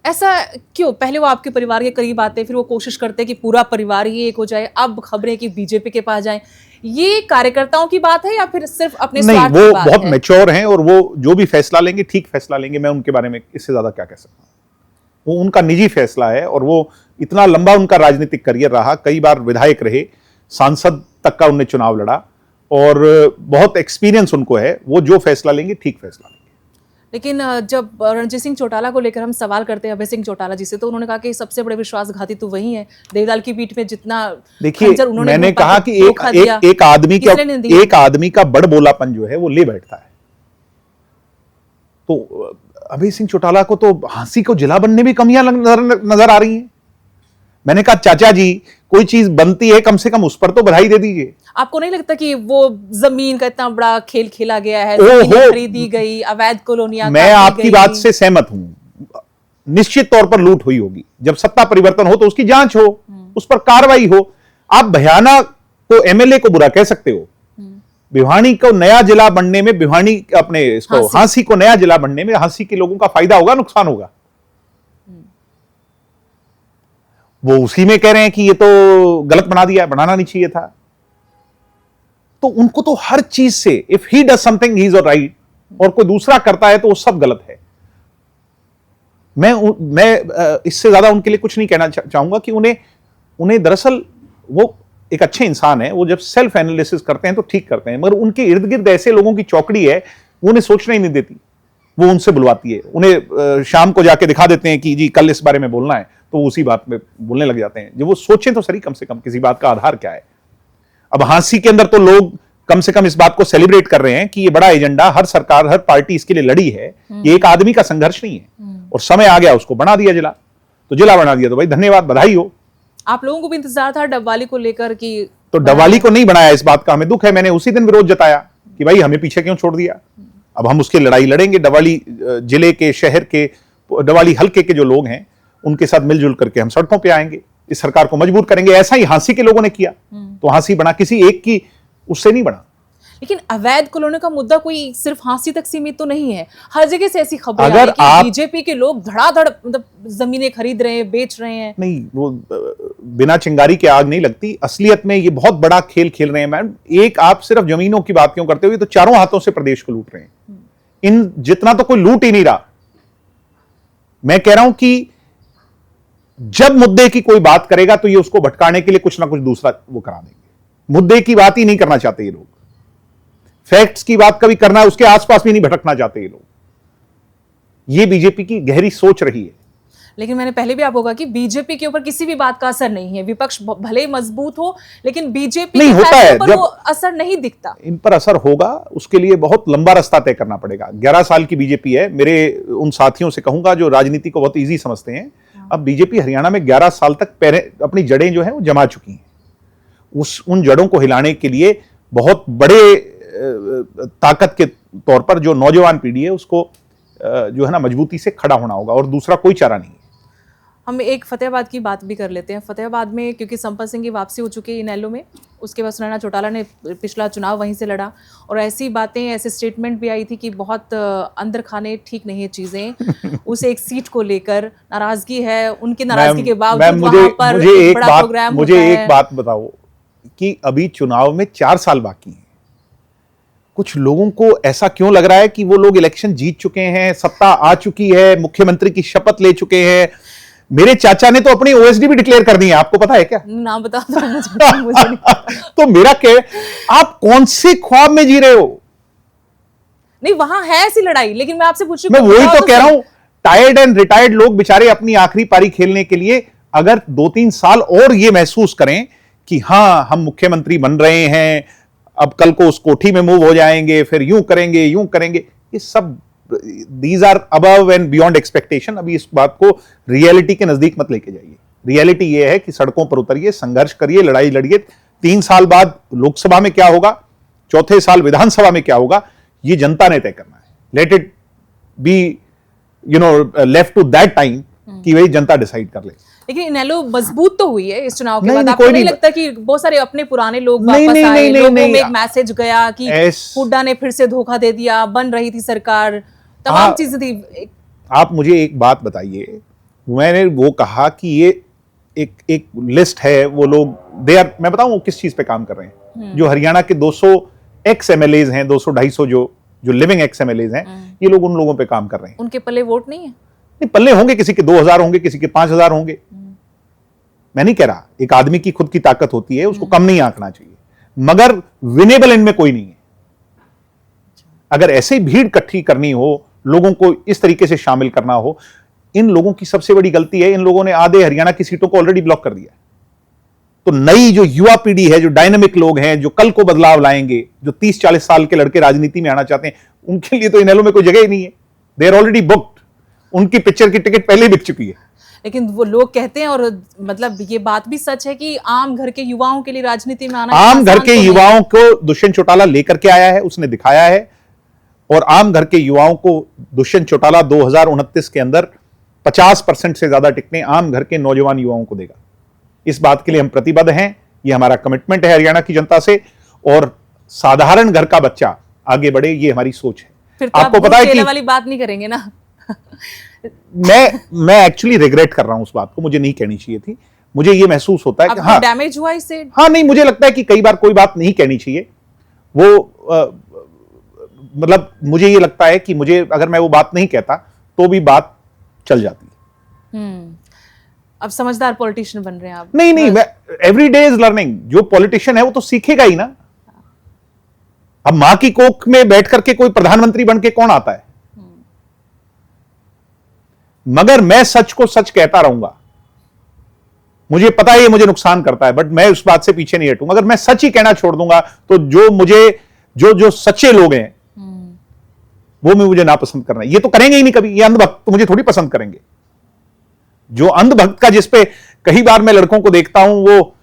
ऐसा क्यों? पहले वो आपके परिवार के करीब आते, फिर वो कोशिश करते कि पूरा परिवार ही एक हो जाए, अब खबरें कि बीजेपी के पास जाएं। ये कार्यकर्ताओं की बात है या फिर सिर्फ अपने नहीं, स्वार्थ वो की बात बहुत है? मैच्योर हैं और वो जो भी फैसला लेंगे ठीक फैसला लेंगे। मैं उनके बारे में इससे ज्यादा क्या कह सकता हूं। वो उनका निजी फैसला है और वो इतना लंबा उनका राजनीतिक करियर रहा, कई बार विधायक रहे, सांसद तक का उन्हें चुनाव लड़ा और बहुत एक्सपीरियंस उनको है। वो जो फैसला लेंगे ठीक फैसला लेंगे। लेकिन जब रणजीत सिंह चौटाला को लेकर हम सवाल करते हैं, अभय सिंह चौटाला जी से, तो उन्होंने कहा कि सबसे बड़े विश्वासघाती तो वही है। देवलाल की पीठ में जितना देखिए, मैंने कहा कि एक आदमी का बड़ बोलापन जो है वो ले बैठता है। तो अभय सिंह चौटाला को तो हाँसी को जिला बनने में कमियां नजर आ रही हैं। मैंने कहा चाचा जी, कोई चीज बनती है कम से कम उस पर तो बधाई दे दीजिए। आपको नहीं लगता कि वो जमीन का इतना बड़ा खेल खेला गया है, जमीन खरीदी गई, अवैध कॉलोनियां? मैं आपकी बात से सहमत हूं। निश्चित तौर पर लूट हुई होगी। जब सत्ता परिवर्तन हो तो उसकी जांच हो, उस पर कार्रवाई हो। आप भयाना को एमएलए को बुरा कह सकते हो, भिवानी को नया जिला बनने में, भिवानी अपने इसको हाँसी को नया जिला बनने में हाँसी के लोगों का फायदा होगा, नुकसान होगा? वो उसी में कह रहे हैं कि ये तो गलत बना दिया, बनाना नहीं चाहिए था। तो उनको तो हर चीज से, if he does something he is right, और कोई दूसरा करता है तो वो सब गलत है। मैं इससे ज्यादा उनके लिए कुछ नहीं कहना चाहूंगा कि उन्हें दरअसल वो एक अच्छे इंसान है। वो जब सेल्फ एनालिसिस करते हैं तो ठीक करते हैं, मगर उनके इर्द गिर्द ऐसे लोगों की चौकड़ी है, वो उन्हें सोचना ही नहीं देती। वो उनसे बुलवाती है, उन्हें शाम को जाके दिखा देते हैं कि जी कल इस बारे में बोलना है, तो वो उसी बात में बोलने लग जाते हैं। जब वो सोचें तो सही, कम से कम किसी बात का आधार क्या है। अब हाँसी के अंदर तो लोग कम से कम इस बात को सेलिब्रेट कर रहे हैं कि ये बड़ा एजेंडा, हर सरकार, हर पार्टी इसके लिए लड़ी है, ये एक आदमी का संघर्ष नहीं है, और समय आ गया, उसको बना दिया जिला, तो जिला बना दिया, तो भाई धन्यवाद, बधाई हो। आप लोगों को भी इंतजार था डबवाली को लेकर कि? तो डबवाली को नहीं बनाया, इस बात का हमें दुख है। मैंने उसी दिन विरोध जताया कि भाई हमें पीछे क्यों छोड़ दिया। अब हम उसकी लड़ाई लड़ेंगे। डबवाली जिले के, शहर के, डबवाली हल्के के जो लोग हैं उनके साथ मिलजुल करके हम सड़कों पे आएंगे, इस सरकार को मजबूर करेंगे। ऐसा ही हाँसी के लोगों ने किया, तो हाँसी बना, किसी एक की उससे नहीं बना। लेकिन अवैध कॉलोनी का मुद्दा कोई सिर्फ हाँसी तक सीमित तो नहीं है। हर जगह से ऐसी खबरें आ रही हैं कि बीजेपी के लोग धड़ाधड़ मतलब जमीनें खरीद रहे हैं, बेच रहे हैं। नहीं, वो बिना चिंगारी के आग नहीं लगती। असलियत में ये बहुत बड़ा खेल खेल रहे हैं मैम। एक आप सिर्फ जमीनों की बात क्यों करते हो, ये तो चारों हाथों से प्रदेश को लूट रहे हैं। इन जितना तो कोई लूट ही नहीं रहा। मैं कह रहा हूं कि जब मुद्दे की कोई बात करेगा तो ये उसको भटकाने के लिए कुछ ना कुछ दूसरा वो करा देंगे। मुद्दे की बात ही नहीं करना चाहते ये लोग। फैक्ट्स की बात कभी करना है, उसके आसपास भी नहीं भटकना चाहते ये लोग। ये बीजेपी की गहरी सोच रही है। लेकिन मैंने पहले भी आपको कहा कि बीजेपी के ऊपर किसी भी बात का असर नहीं है। विपक्ष भले ही मजबूत हो, लेकिन बीजेपी नहीं होता है, पर वो असर नहीं दिखता। इन पर असर होगा, उसके लिए बहुत लंबा रास्ता तय करना पड़ेगा। 11 साल की बीजेपी है। मेरे उन साथियों से कहूंगा जो राजनीति को बहुत ईजी समझते हैं, अब बीजेपी हरियाणा में 11 साल तक अपनी जड़ें जो है वो जमा चुकी हैं। उन जड़ों को हिलाने के लिए बहुत बड़े ताकत के तौर पर जो नौजवान पीढ़ी है उसको जो है ना मजबूती से खड़ा होना होगा, और दूसरा कोई चारा नहीं है। हम एक फतेहाबाद की बात भी कर लेते हैं। फतेहाबाद में क्योंकि संपत सिंह की वापसी हो चुकी है इनेलो में, उसके बाद सुनैना चौटाला ने पिछला चुनाव वहीं से लड़ा, और ऐसी बातें, ऐसे स्टेटमेंट भी आई थी कि बहुत अंदर खाने ठीक नहीं है चीजें। उस एक सीट को लेकर नाराजगी है, उनकी नाराजगी के बावजूद वहां पर एक बड़ा प्रोग्राम होता है। मुझे एक बात बताओ कि अभी चुनाव में 4 साल बाकी हैं। कुछ लोगों को ऐसा क्यों लग रहा है कि वो लोग इलेक्शन जीत चुके हैं, सत्ता आ चुकी है, मुख्यमंत्री की शपथ ले चुके हैं? मेरे चाचा ने तो अपनी ओएसडी भी डिक्लेयर कर दी है, आपको पता है क्या? नाम बता दो मुझे नहीं पता। तो मेरा आप कौन से ख्वाब में जी रहे हो? नहीं, वहां है ऐसी लड़ाई, लेकिन मैं आपसे पूछ रही हूं, मैं वही तो कह रहा हूं। टायर्ड एंड रिटायर्ड लोग बेचारे अपनी आखिरी पारी खेलने के लिए अगर 2-3 साल और ये महसूस करें कि हां हम मुख्यमंत्री बन रहे हैं, अब कल को उस कोठी में मूव हो जाएंगे, फिर यूं करेंगे, ये सब these are above and beyond expectation. अभी इस बात को रियलिटी के नजदीक मत लेके जाइए। रियलिटी ये है कि सड़कों पर उतरिए, संघर्ष करिए, लड़ाई लड़िए। 3 साल बाद लोकसभा में क्या होगा, चौथे साल विधानसभा में क्या होगा, ये जनता ने तय करना है। Let it be left to that time कि वही जनता डिसाइड कर ले। लेकिन इनेलो मजबूत तो हुई है इस चुनाव के नहीं, बाद। नहीं, आपको कोई नहीं नहीं। लगता कि बहुत सारे अपने पुराने लोग नहीं, वापस नहीं, आए, नहीं, लोगों नहीं, में एक मैसेज गया कि हुड्डा ने फिर से धोखा दे दिया, बन रही थी सरकार, तमाम चीजें थी। आप मुझे एक बात बताइए, मैंने वो कहा कि ये एक लिस्ट है, वो लोग मैं बताऊं वो किस चीज पे काम कर रहे हैं। जो हरियाणा के 200 एक्स एमएलएज हैं, 200-250 जो लिविंग एक्स एमएलएज हैं, ये लोग उन लोगों पे काम कर रहे हैं। उनके पल्ले वोट नहीं है? नहीं, पल्ले होंगे, किसी के 2000 होंगे, किसी के 5000 होंगे। मैं नहीं कह रहा, एक आदमी की खुद की ताकत होती है, उसको कम नहीं आंकना चाहिए, मगर विनेबल इनमें कोई नहीं है। अगर ऐसे ही भीड़ इकट्ठी करनी हो, लोगों को इस तरीके से शामिल करना हो, इन लोगों की सबसे बड़ी गलती है, इन लोगों ने आधे हरियाणा की सीटों को ऑलरेडी ब्लॉक कर दिया। तो नई जो युवा पीढ़ी है, जो डायनामिक लोग हैं, जो कल को बदलाव लाएंगे, जो 30-40 साल के लड़के राजनीति में आना चाहते हैं, उनके लिए तो इनेलो में कोई जगह ही नहीं है। दे आर ऑलरेडी बुक्ड, उनकी पिक्चर की टिकट पहले बिक चुकी है। लेकिन वो लोग कहते हैं, और मतलब ये बात भी सच है कि आम घर के युवाओं के लिए राजनीति में आना, आम घर के युवाओं को दुष्यंत चौटाला लेकर के आया है, उसने दिखाया है। और आम घर के युवाओं को दुष्यंत चौटाला 2029 के अंदर 50% से ज्यादा टिकटें आम घर के नौजवान युवाओं को देगा। इस बात के लिए हम प्रतिबद्ध हैं, ये हमारा कमिटमेंट है हरियाणा की जनता से। और साधारण घर का बच्चा आगे बढ़े, ये हमारी सोच है। फिर तो आपको पता है कि वाली बात नहीं करेंगे ना? मैं एक्चुअली रिग्रेट कर रहा हूं उस बात को, मुझे नहीं कहनी चाहिए थी। मुझे ये महसूस होता है कि हाँ, डैमेज हुआ इससे। हाँ, नहीं, मुझे लगता है कि कई बार कोई बात नहीं कहनी चाहिए। वो मतलब मुझे ये लगता है कि मुझे, अगर मैं वो बात नहीं कहता तो भी बात चल जाती। अब समझदार पॉलिटिशियन बन रहे हैं आप। नहीं, एवरी डे इज लर्निंग। जो पॉलिटिशियन है वो तो सीखेगा ही ना। अब मां की कोख में बैठ करके कोई प्रधानमंत्री बन के कौन आता है? मगर मैं सच को सच कहता रहूंगा। मुझे पता है ये मुझे नुकसान करता है, बट मैं उस बात से पीछे नहीं हटूंगा। अगर मैं सच ही कहना छोड़ दूंगा तो जो सच्चे लोग हैं वो मुझे नापसंद करना है। ये तो करेंगे ही नहीं कभी। ये अंधभक्त तो मुझे थोड़ी पसंद करेंगे। जो अंधभक्त का, जिसपे कई बार मैं लड़कों को देखता हूं, वो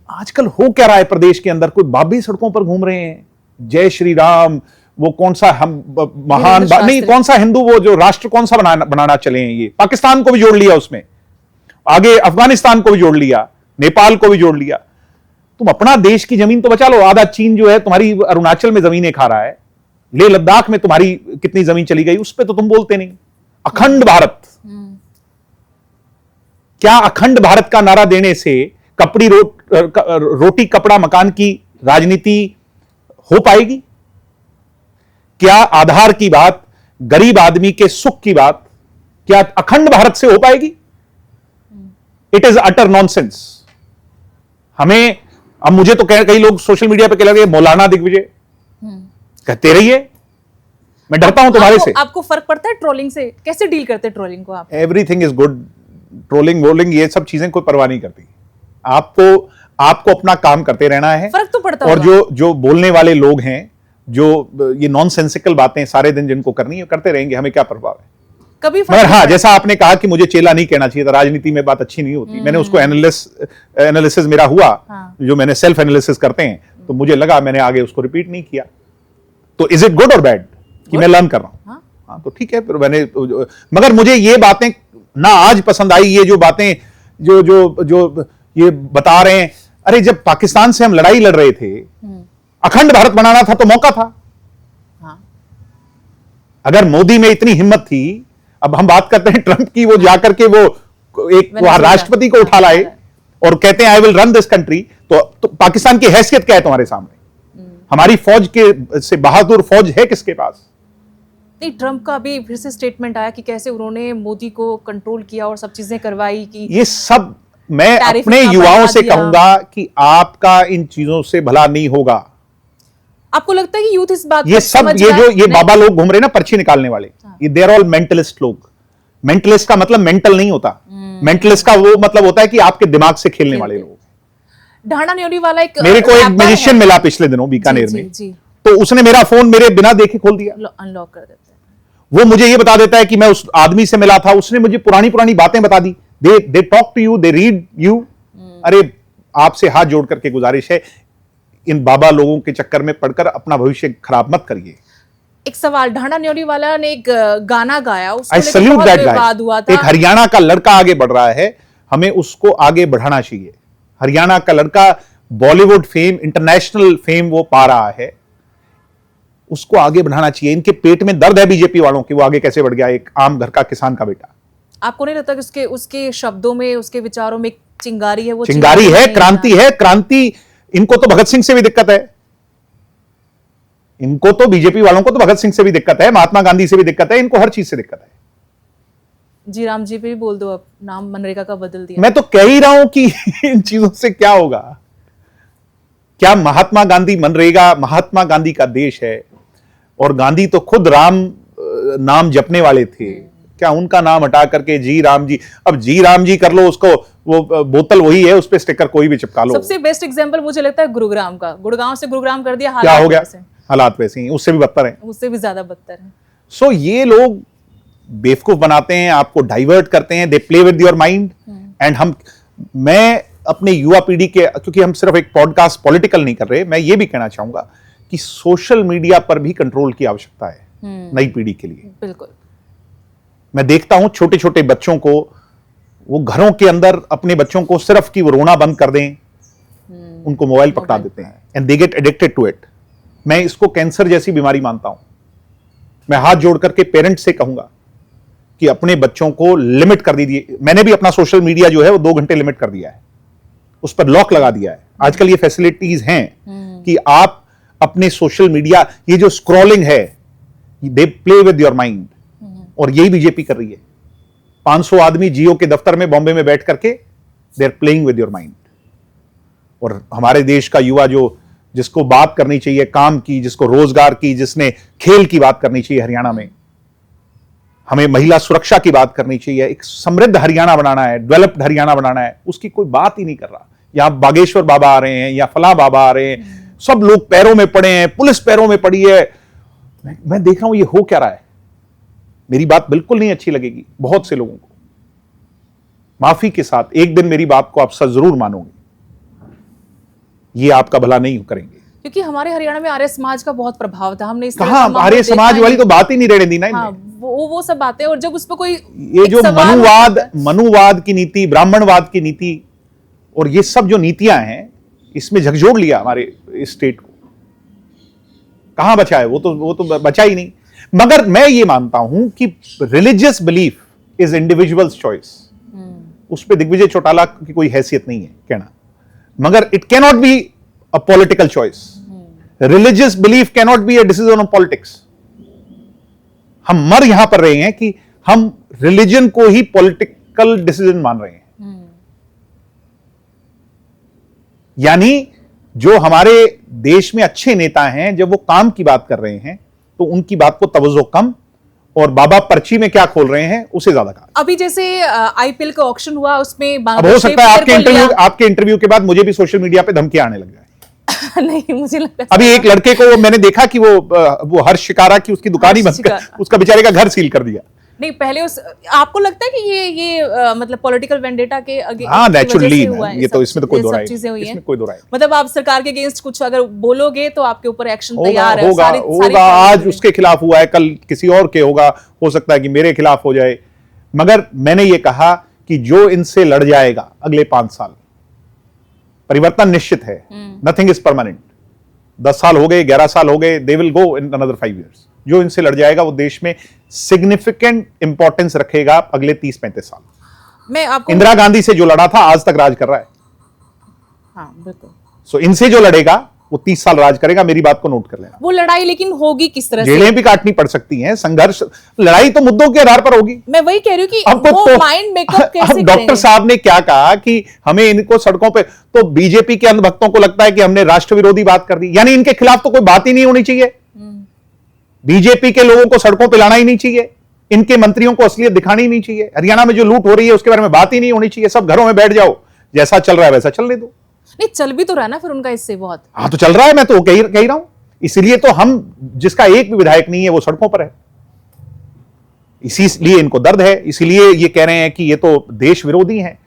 आजकल हो क्या रहा है प्रदेश के अंदर, कोई बाबी सड़कों पर घूम रहे हैं, जय श्री राम, वो कौन सा हम महान नहीं, कौन सा हिंदू, वो जो राष्ट्र कौन सा बनाना चले हैं, ये पाकिस्तान को भी जोड़ लिया उसमें, आगे अफगानिस्तान को भी जोड़ लिया, नेपाल को भी जोड़ लिया। तुम अपना देश की जमीन तो बचा लो। आधा चीन जो है तुम्हारी अरुणाचल में जमीनें खा रहा है, लेह लद्दाख में तुम्हारी कितनी जमीन चली गई, उस पर तो तुम बोलते नहीं। अखंड भारत, क्या अखंड भारत का नारा देने से रोटी कपड़ा मकान की राजनीति हो पाएगी? क्या आधार की बात, गरीब आदमी के सुख की बात, क्या अखंड भारत से हो पाएगी? It is utter nonsense. हमें, अब मुझे तो कई लोग सोशल मीडिया पे कह लगे मौलाना दिग्विजय, कहते रहिए, मैं डरता हूं तुम्हारे से। आपको फर्क पड़ता है ट्रोलिंग से? कैसे डील करते हैं ट्रोलिंग को आप? Everything is good. ट्रोलिंग वोलिंग ये सब चीजें कोई परवाह नहीं करती। आपको अपना काम करते रहना है। फर्क तो पड़ता और जो बोलने वाले लोग हैं, जो ये नॉनसेंसिकल बातें सारे दिन जिनको करनी है करते रहेंगे, हमें क्या प्रभाव है कभी। मगर हाँ, जैसा आपने कहा कि मुझे चेला नहीं कहना चाहिए था, राजनीति में बात अच्छी नहीं होती। मैंने उसको एनालिसिस मेरा हुआ, जो मैंने सेल्फ एनालिसिस करते हैं, तो मुझे लगा, मैंने आगे उसको रिपीट नहीं किया। तो इज इट गुड और बैड कि मैं लर्न कर रहा हूं? हाँ, तो ठीक है। फिर मैंने, मगर मुझे ये बातें ना आज पसंद आई, ये जो बातें जो ये बता रहे हैं। अरे, जब पाकिस्तान से हम लड़ाई लड़ रहे थे, अखंड भारत बनाना था तो मौका था। अगर मोदी में इतनी हिम्मत थी, अब हम बात करते हैं ट्रंप की, वो जाकर के वो एक राष्ट्रपति को उठा लाए और कहते हैं I will run this country. तो पाकिस्तान की हैसियत क्या है तुम्हारे सामने? हमारी फौज के से बहादुर फौज है किसके पास? नहीं, ट्रंप का भी फिर से स्टेटमेंट आया कि कैसे उन्होंने मोदी को कंट्रोल किया और सब चीजें करवाई। कि ये सब मैं अपने युवाओं से कहूंगा कि आपका इन चीजों से भला नहीं होगा। आपको लगता है कि यूथ इस बात ये सब ये बाबा लोग घूम रहे ना, पर्ची निकालने वाले, ये देर ऑल मेंटलिस्ट लोग। मेंटलिस्ट का मतलब मेंटल नहीं होता। मेंटलिस्ट का वो मतलब होता है कि आपके दिमाग से खेलने वाले लोग। ढाणा न्योली वाला एक, मेरे को एक म्यूजिशियन मिला पिछले दिनों बीकानेर में, तो उसने मेरा फोन मेरे बिना देखे खोल दिया, अनलॉक कर देते हैं। वो मुझे ये बता देता है कि मैं उस आदमी से मिला था, उसने मुझे पुरानी बातें बता दी। They talk to you, they read you. अरे, आपसे हाथ जोड़ करके गुजारिश है, इन बाबा लोगों के चक्कर में पड़कर अपना भविष्य खराब मत करिए। एक सवाल, ढांडा न्योली वाला ने एक गाना गाया, उसको आई लेकर सल्यूट बहुत दैट विवाद हुआ गाय। था। एक हरियाणा का लड़का आगे बढ़ रहा है, हमें उसको आगे बढ़ाना चाहिए। हरियाणा का लड़का बॉलीवुड फेम, इंटरनेशनल फेम वो पा रहा है, उसको आगे बढ़ाना चाहिए। इनके पेट में दर्द है बीजेपी वालों की, वो आगे कैसे बढ़ गया एक आम घर का किसान का बेटा। आपको नहीं लगता कि उसके शब्दों में, उसके विचारों में एक चिंगारी है? वो चिंगारी है, नहीं क्रांति है, क्रांति। इनको तो भगत सिंह से भी दिक्कत है, इनको तो बीजेपी वालों को तो भगत सिंह से भी दिक्कत है, महात्मा गांधी से भी दिक्कत है, इनको हर चीज से दिक्कत है। जी राम जी पे भी बोल दो, अब नाम मनरेगा का बदल दिया। मैं तो कह ही रहा हूं कि इन चीजों से क्या होगा। क्या महात्मा गांधी, मनरेगा महात्मा गांधी का देश है, और गांधी तो खुद राम नाम जपने वाले थे। क्या उनका नाम हटा करके जी राम जी, अब जी राम जी कर लो, उसको वो बोतल वही है, उस पर स्टिकर कोई भी चिपका लो। सबसे बेस्ट एग्जांपल मुझे लगता है गुरुग्राम का, गुड़गांव से गुरुग्राम कर दिया, क्या हालात हो गया? वैसे। हालात वैसे ही, उससे भी बदतर है, उससे भी ज्यादा बदतर है। सो ये लोग बेवकूफ बनाते हैं, आपको डाइवर्ट करते हैं, they play with your mind. And मैं अपने युवा पीढ़ी के, क्योंकि हम सिर्फ एक पॉडकास्ट पॉलिटिकल नहीं कर रहे, मैं ये भी कहना चाहूंगा कि सोशल मीडिया पर भी कंट्रोल की आवश्यकता है नई पीढ़ी के लिए। बिल्कुल। मैं देखता हूं छोटे छोटे बच्चों को, वो घरों के अंदर अपने बच्चों को सिर्फ कि वो रोना बंद कर दें, उनको मोबाइल पकड़ा देते हैं, and they get addicted to it. मैं इसको कैंसर जैसी बीमारी मानता हूं। मैं हाथ जोड़ करके पेरेंट्स से कहूंगा कि अपने बच्चों को लिमिट कर दीजिए। मैंने भी अपना सोशल मीडिया जो है वो 2 घंटे लिमिट कर दिया है, उस पर लॉक लगा दिया है। आजकल ये फैसिलिटीज हैं कि आप अपने सोशल मीडिया, ये जो स्क्रॉलिंग है, they play with your mind, और यही बीजेपी कर रही है। 500 आदमी जियो के दफ्तर में बॉम्बे में बैठ करके they are playing with your mind. और हमारे देश का युवा जो, जिसको बात करनी चाहिए काम की, जिसको रोजगार की, जिसने खेल की बात करनी चाहिए हरियाणा में, हमें महिला सुरक्षा की बात करनी चाहिए, एक समृद्ध हरियाणा बनाना है, डेवलप्ड हरियाणा बनाना है, उसकी कोई बात ही नहीं कर रहा। यहां बागेश्वर बाबा आ रहे हैं या फला बाबा आ रहे हैं, सब लोग पैरों में पड़े हैं, पुलिस पैरों में पड़ी है। मैं देख रहा हूं ये हो क्या रहा है। मेरी बात बिल्कुल नहीं अच्छी लगेगी बहुत से लोगों को, माफी के साथ। एक दिन मेरी बात को आप सच जरूर मानोगे, ये आपका भला नहीं करेंगे। क्योंकि हमारे हरियाणा में आर्य समाज का बहुत प्रभाव था, हमने कहा आर्य समाज वाली तो बात ही नहीं रहने दी ना हाँ, वो सब बातें। और जब उस पर कोई ये जो मनुवाद की नीति, ब्राह्मणवाद की नीति, और ये सब जो नीतियां हैं, इसमें झकझोर लिया हमारे स्टेट को। कहां बचा है? वो तो बचा ही नहीं। मगर मैं ये मानता हूं कि religious belief is individuals choice. उस पर दिग्विजय चौटाला की कोई हैसियत नहीं है कहना, मगर it cannot be a political choice. Religious belief cannot be a decision of politics. हम मर यहां पर रहे हैं कि हम रिलीजन को ही पॉलिटिकल डिसीजन मान रहे हैं। यानी जो हमारे देश में अच्छे नेता हैं, जब वो काम की बात कर रहे हैं तो उनकी बात को तवज्जो कम, और बाबा पर्ची में क्या खोल रहे हैं उसे ज्यादा कहा। अभी जैसे आईपीएल का ऑक्शन हुआ, उसमें अब हो सकता है आपके इंटरव्यू के बाद मुझे भी सोशल मीडिया पे धमकियां आने लग जाए। नहीं, मुझे लगता है अभी एक लड़के को मैंने देखा कि वो हर्ष शिकारा की उसकी दुकान ही बंद कर, उसका बेचारे का घर सील कर दिया। नहीं, पहले आपको लगता है कि ये मतलब पॉलिटिकल वेंडेटा के हाँ, नेचुरली ये तो, इसमें तो कोई दो राय नहीं, इसमें कोई दो राय। मतलब आप सरकार के अगेंस्ट कुछ अगर बोलोगे तो आपके ऊपर एक्शन तैयार है। होगा। आज उसके खिलाफ हुआ है, कल किसी और के होगा, हो सकता है कि मेरे खिलाफ हो जाए। मगर मैंने ये कहा कि जो इनसे लड़ जाएगा अगले 5 साल, परिवर्तन निश्चित है। Nothing is permanent. 10 साल हो गए, 11 साल हो गए, they will go in another 5 years। जो इनसे लड़ जाएगा वो देश में सिग्निफिकेंट इंपॉर्टेंस रखेगा अगले 30-35 साल। मैं आपको, इंदिरा गांधी से जो लड़ा था आज तक राज कर रहा है। हाँ बिल्कुल। सो इनसे जो लड़ेगा वो 30 साल राज करेगा। मेरी बात को नोट कर लेना। वो लड़ाई लेकिन होगी किस तरह से? जेलें भी काटनी पड़ सकती हैं, संघर्ष, लड़ाई तो मुद्दों के आधार पर होगी। मैं वही कह रही हूँ कि वो माइंड मेकअप कैसे डॉक्टर साहब ने क्या कहा कि हमें इनको सड़कों पे, तो बीजेपी के अंधभक्तों को लगता है कि हमने राष्ट्र विरोधी बात कर दी, यानी इनके खिलाफ तो कोई बात ही नहीं होनी चाहिए। बीजेपी के लोगों को सड़कों पे लाना ही नहीं चाहिए, इनके मंत्रियों को असलियत दिखानी ही नहीं चाहिए। हरियाणा में जो लूट हो रही है उसके बारे में बात ही नहीं होनी चाहिए। सब घरों में बैठ जाओ, जैसा चल रहा है वैसा चलने दो। नहीं, चल भी तो रहा ना फिर उनका इससे बहुत। हाँ, तो चल रहा है, मैं तो कह रहा हूं। इसीलिए तो हम, जिसका एक भी विधायक नहीं है वो सड़कों पर है, इसीलिए इनको दर्द है, इसीलिए ये कह रहे हैं कि ये तो देश विरोधी हैं।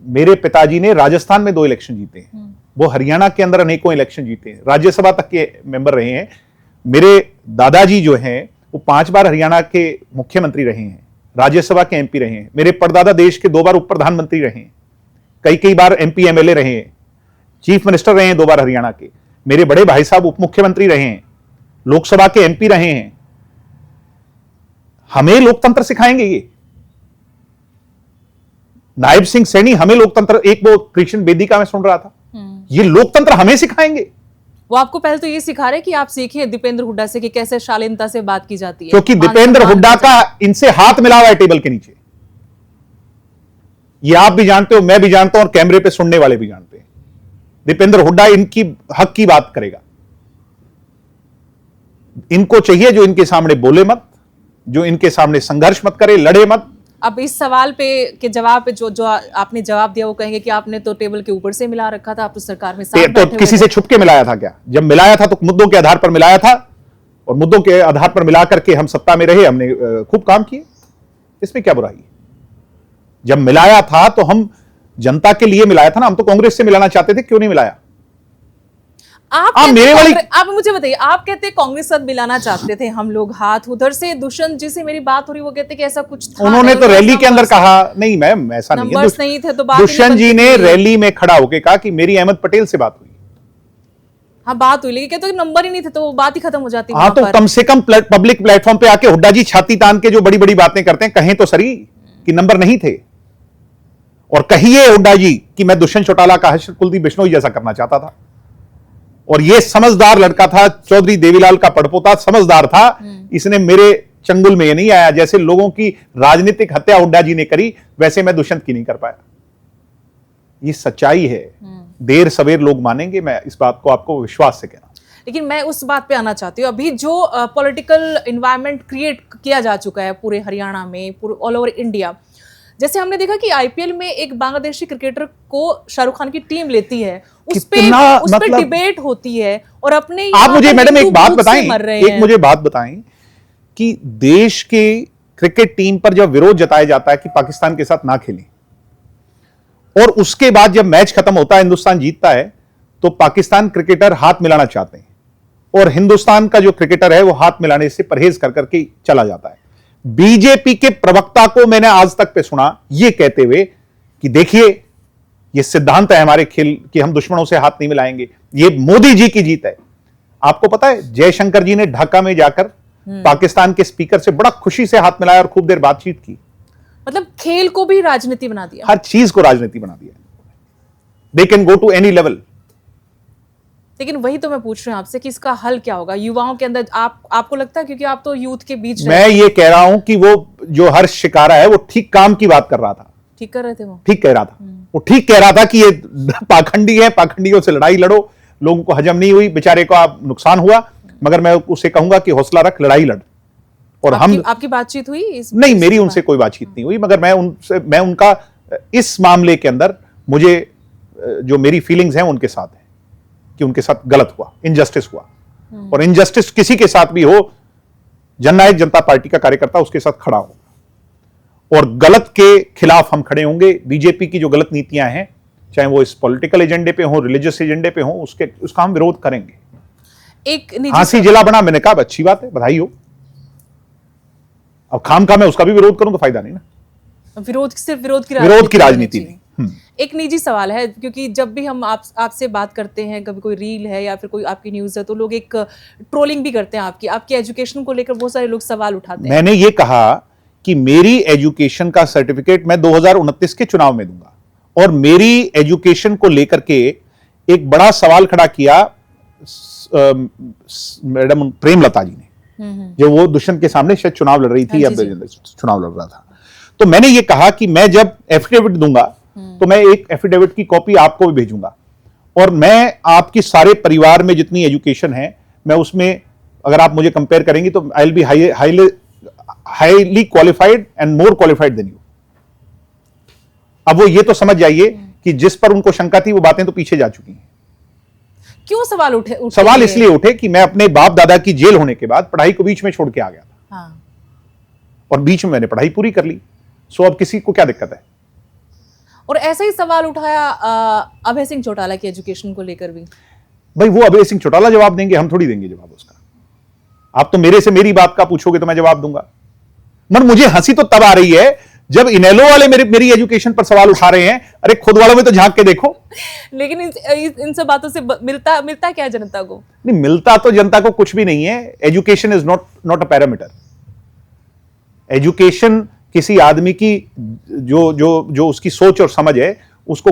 मेरे पिताजी ने राजस्थान में 2 इलेक्शन जीते हैं, वो हरियाणा के अंदर अनेकों इलेक्शन जीते हैं, राज्यसभा तक के मेंबर रहे हैं। मेरे दादाजी जो हैं वो 5 बार हरियाणा के मुख्यमंत्री रहे हैं, राज्यसभा के एमपी रहे हैं। मेरे परदादा देश के 2 बार उप प्रधानमंत्री रहे हैं, कई कई बार एमपी एमएलए रहे हैं, चीफ मिनिस्टर रहे हैं 2 बार हरियाणा के। मेरे बड़े भाई साहब उप मुख्यमंत्री रहे हैं, लोकसभा के एमपी रहे हैं। हमें लोकतंत्र सिखाएंगे ये? नायब सिंह सैनी हमें लोकतंत्र, एक वो कृष्ण बेदी का मैं सुन रहा था, ये लोकतंत्र हमें सिखाएंगे? वो आपको पहले तो ये सिखा रहे कि आप सीखिए दीपेंद्र हुड्डा से कि कैसे शालीनता से बात की जाती है, क्योंकि दीपेंद्र हुड्डा का इनसे हाथ मिला हुआ है टेबल के नीचे। ये आप भी जानते हो, मैं भी जानता हूं, और कैमरे पे सुनने वाले भी जानते हैं। दीपेंद्र हुड्डा इनकी हक की बात करेगा। इनको चाहिए जो इनके सामने बोले मत, जो इनके सामने संघर्ष मत करे, लड़े मत। अब इस सवाल पे के जवाब पे जो आपने जवाब दिया वो कहेंगे कि आपने तो टेबल के ऊपर से मिला रखा था, आप तो सरकार में साथ तो किसी से छुप के मिलाया था क्या? जब मिलाया था तो मुद्दों के आधार पर मिलाया था, और मुद्दों के आधार पर मिला करके हम सत्ता में रहे, हमने खूब काम किए। इसमें क्या बुराई? जब मिलाया था तो हम जनता के लिए मिलाया था ना, हम तो कांग्रेस से मिलाना चाहते थे, क्यों नहीं मिलाया? आप मुझे बताइए, आप कहते कांग्रेस साथ मिलाना चाहते थे हम लोग हाथ, उधर से दुष्यंत जी से मेरी बात हो रही, वो कहते कि ऐसा कुछ था, उन्होंने तो रैली के अंदर कहा नहीं मैम, ऐसा नहीं है। नहीं थे तो दुष्यंत जी ने रैली में खड़ा होकर कहा कि मेरी अहमद पटेल से बात हुई। हाँ बात हुई, लेकिन कहते नंबर ही नहीं थे तो वो बात ही खत्म हो जाती। हाँ तो कम से कम पब्लिक प्लेटफॉर्म पे आके हुड्डा जी छाती तान के जो बड़ी बड़ी बातें करते हैं, कहें तो सही कि नंबर नहीं थे। और कहिए हुड्डा जी कि मैं दुष्यंत चौटाला का हर्ष कुलदीप बिश्नोई जैसा करना चाहता था, और ये समझदार लड़का था, चौधरी देवीलाल का पड़पोता, समझदार था। इसने मेरे चंगुल में ये नहीं आया। जैसे लोगों की राजनीतिक हत्या हुड्डा जी ने करी, वैसे मैं दुष्यंत की नहीं कर पाया। ये सच्चाई है, देर सवेर लोग मानेंगे, मैं इस बात को आपको विश्वास से कह रहा हूं। लेकिन मैं उस बात पे आना चाहती हूँ, अभी जो पॉलिटिकल एनवायरनमेंट क्रिएट किया जा चुका है पूरे हरियाणा में, पूरे ऑल ओवर इंडिया। जैसे हमने देखा कि आईपीएल में एक बांग्लादेशी क्रिकेटर को शाहरुख खान की टीम लेती है, उस पे मतलब डिबेट होती है, और अपने आप मुझे मैडम एक बात बताएं, एक मुझे बात बताएं कि देश के क्रिकेट टीम पर जब विरोध जताया जाता है कि पाकिस्तान के साथ ना खेलें, और उसके बाद जब मैच खत्म होता है, हिंदुस्तान जीतता है, तो पाकिस्तान क्रिकेटर हाथ मिलाना चाहते हैं, और हिंदुस्तान का जो क्रिकेटर है वो हाथ मिलाने से परहेज कर करके चला जाता है। बीजेपी के प्रवक्ता को मैंने आज तक पे सुना ये कहते हुए कि देखिए ये सिद्धांत है हमारे खेल कि हम दुश्मनों से हाथ नहीं मिलाएंगे, ये मोदी जी की जीत है। आपको पता है जयशंकर जी ने ढाका में जाकर पाकिस्तान के स्पीकर से बड़ा खुशी से हाथ मिलाया और खूब देर बातचीत की। मतलब खेल को भी राजनीति बना दिया, हर चीज को राजनीति बना दिया। They can go to any level. लेकिन वही तो मैं पूछ रही हूं आपसे कि इसका हल क्या होगा युवाओं के अंदर? आपको लगता है, क्योंकि आप तो यूथ के बीच मैं ये कह रहा हूं कि वो जो हर्ष शिकारा है वो ठीक काम की बात कर रहा था, ठीक कर रहे थे, वो ठीक कह रहा था, वो ठीक कह रहा था कि ये पाखंडी है, पाखंडियों से लड़ाई लड़ो। लोगों को हजम नहीं हुई, बेचारे को आप नुकसान हुआ, मगर मैं उसे कहूंगा कि हौसला रख, लड़ाई लड़। और आपकी बातचीत हुई नहीं, मेरी उनसे कोई बातचीत नहीं हुई, मगर मैं उनका इस मामले के अंदर मुझे जो मेरी फीलिंग्स हैं उनके साथ है कि उनके साथ गलत हुआ, इनजस्टिस हुआ, और इनजस्टिस किसी के साथ भी हो, जननायक जनता पार्टी का कार्यकर्ता उसके साथ खड़ा हो, और गलत के खिलाफ हम खड़े होंगे। बीजेपी की जो गलत नीतियां हैं, चाहे वो इस पॉलिटिकल एजेंडे पे हो, रिलीजियस एजेंडे पे हो, उसका हम विरोध करेंगे। एक झांसी जिला बना, मैंने कहा अच्छी बात है, बधाई हो। अब खामखा मैं उसका भी विरोध करूं तो फायदा नहीं ना। सिर्फ विरोध की राजनीति नहीं। एक निजी सवाल है, क्योंकि जब भी हम आपसे बात करते हैं, कभी कोई रील है या फिर कोई आपकी न्यूज़ है, तो लोग एक ट्रोलिंग भी करते हैं आपकी एजुकेशन को लेकर बहुत सारे लोग सवाल उठाते हैं। मैंने ये कहा कि मेरी एजुकेशन का सर्टिफिकेट मैं 2029 के चुनाव में दूंगा, और मेरी एजुकेशन को लेकर के एक बड़ा सवाल खड़ा किया मैडम प्रेमलता जी ने, जो वो दुष्यंत के सामने शायद चुनाव लड़ रही थी या चुनाव लड़ रहा था। तो मैंने ये कहा कि मैं जब एफिडेविट दूंगा तो मैं एक एफिडेविट की कॉपी आपको भी भेजूंगा, और मैं आपकी सारे परिवार में जितनी एजुकेशन है, मैं उसमें अगर आप मुझे कंपेयर करेंगे तो I will be highly qualified and more qualified than you. अब वो ये तो समझ जाइए कि जिस पर उनको शंका थी वो बातें तो पीछे जा चुकी हैं। क्यों सवाल उठे सवाल इसलिए उठे कि मैं अपने बाप दादा की जेल होने के बाद पढ़ाई को बीच में छोड़ के आ गया था। हाँ। और बीच में मैंने पढ़ाई पूरी कर ली, सो अब किसी को क्या दिक्कत है। और ऐसा ही सवाल उठाया अभय सिंह चौटाला की एजुकेशन को लेकर भी। भाई वो अभय सिंह चौटाला जवाब देंगे, हम थोड़ी देंगे जवाब उसका। आप तो मेरे से मेरी बात का पूछोगे तो मैं जवाब दूंगा। मगर मुझे हंसी तो तब आ रही है जब इनेलो वाले मेरी एजुकेशन पर सवाल उठा रहे हैं। अरे खुद वालों में तो झांक के देखो। लेकिन इन सब बातों से मिलता क्या जनता को? नहीं मिलता तो जनता को कुछ भी नहीं है। Education is not a parameter. Education किसी आदमी की जो उसकी सोच और समझ है, उसको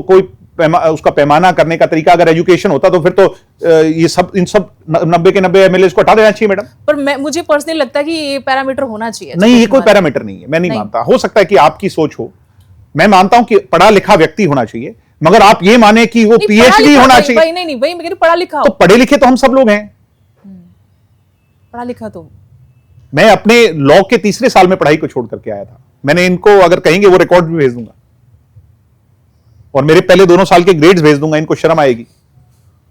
उसका पैमाना करने का तरीका अगर एजुकेशन होता तो फिर तो ये सब इन सब 90 के 90 एमएलए को हटा देना चाहिए मैडम। पर मुझे पर्सनली लगता है कि ये पैरामीटर होना चाहिए। नहीं, ये कोई पैरामीटर नहीं है, मैं नहीं मानता। हो सकता है कि आपकी सोच हो, मैं मानता हूं कि पढ़ा लिखा व्यक्ति होना चाहिए, मगर आप ये माने कि वो पीएचडी होना चाहिए। नहीं, वही मैं पढ़ा लिखा तो पढ़े लिखे तो हम सब लोग हैं। पढ़ा लिखा तो मैं अपने लॉ के 3रे साल में पढ़ाई को छोड़ करके आया था। मैंने इनको अगर कहेंगे वो रिकॉर्ड भी भेज दूंगा और मेरे पहले 2 साल के ग्रेड्स भेज दूंगा, इनको शर्म आएगी।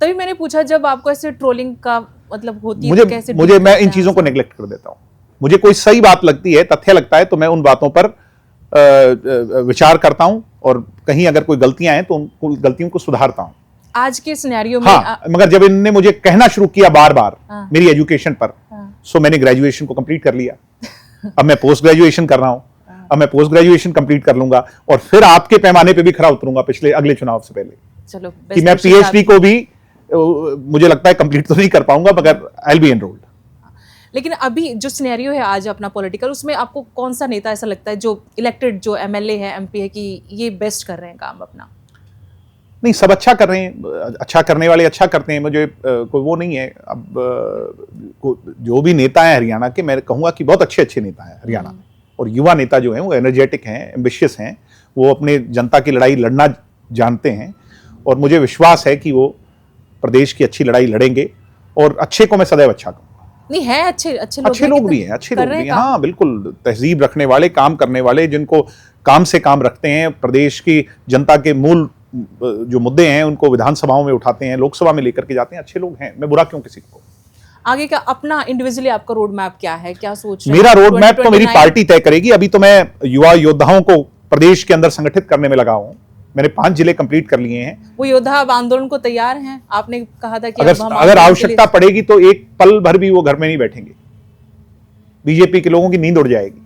तभी मैंने पूछा, जब आपको ऐसे ट्रोलिंग का मतलब होती है तो कैसे? मुझे मैं इन चीजों को नेग्लेक्ट कर देता हूं। मुझे कोई सही बात लगती है, तथ्य लगता है, तो मैं उन बातों पर विचार करता हूं और कहीं अगर कोई गलतियां हैं तो उन गलतियों को सुधारता हूं। आज के सिनेरियो में मगर जब इन्होंने मुझे कहना शुरू किया बार बार मेरी एजुकेशन पर, सो मैंने ग्रेजुएशन को कंप्लीट कर लिया। अब मैं पोस्ट ग्रेजुएशन कर रहा हूं। अब मैं पोस्ट ग्रेजुएशन कंप्लीट कर लूंगा और फिर आपके पैमाने पे भी खरा उतरूंगा अगले चुनाव से पहले। चलो, कि मैं पीएचडी को भी मुझे लगता है कंप्लीट तो नहीं कर पाऊंगा, मगर आई विल बी एनरोल्ड। लेकिन अभी जो सिनेरियो है आज अपना पॉलिटिकल, उसमें आपको कौन सा नेता ऐसा लगता है जो इलेक्टेड, जो एमएलए है, एमपी है, कि ये बेस्ट कर रहे हैं काम अपना? नहीं, सब अच्छा कर रहे हैं। अच्छा करने वाले अच्छा करते हैं। मुझे कोई वो नहीं है। अब जो भी नेता है हरियाणा के, मैं कहूंगा कि बहुत अच्छे नेता हैं हरियाणा। और युवा नेता जो हैं वो एनर्जेटिक हैं, एम्बिशियस हैं, वो अपने जनता की लड़ाई लड़ना जानते हैं और मुझे विश्वास है कि वो प्रदेश की अच्छी लड़ाई लड़ेंगे और अच्छे को मैं सदैव अच्छा कहूंगा। नहीं है, अच्छे लोग भी हैं, अच्छे लोग भी हैं। हाँ बिल्कुल, तहजीब रखने वाले, काम करने वाले, जिनको काम से काम रखते हैं, प्रदेश की जनता के मूल जो मुद्दे हैं उनको विधानसभाओं में उठाते हैं, लोकसभा में लेकर के जाते हैं, अच्छे लोग हैं। मैं बुरा क्यों किसी को? आगे का अपना इंडिविजुअली आपका रोड मैप क्या है, क्या सोच रहे हैं? मेरा रोड मैप तो मेरी पार्टी तय करेगी। अभी तो मैं युवा योद्धाओं को प्रदेश के अंदर संगठित करने में लगा हूं। मैंने 5 जिले कंप्लीट कर लिए हैं। वो योद्धा अब आंदोलन को तैयार हैं? आपने कहा था कि अगर आवश्यकता पड़ेगी तो एक पल भर भी वो घर में नहीं बैठेंगे। बीजेपी के लोगों की नींद उड़ जाएगी।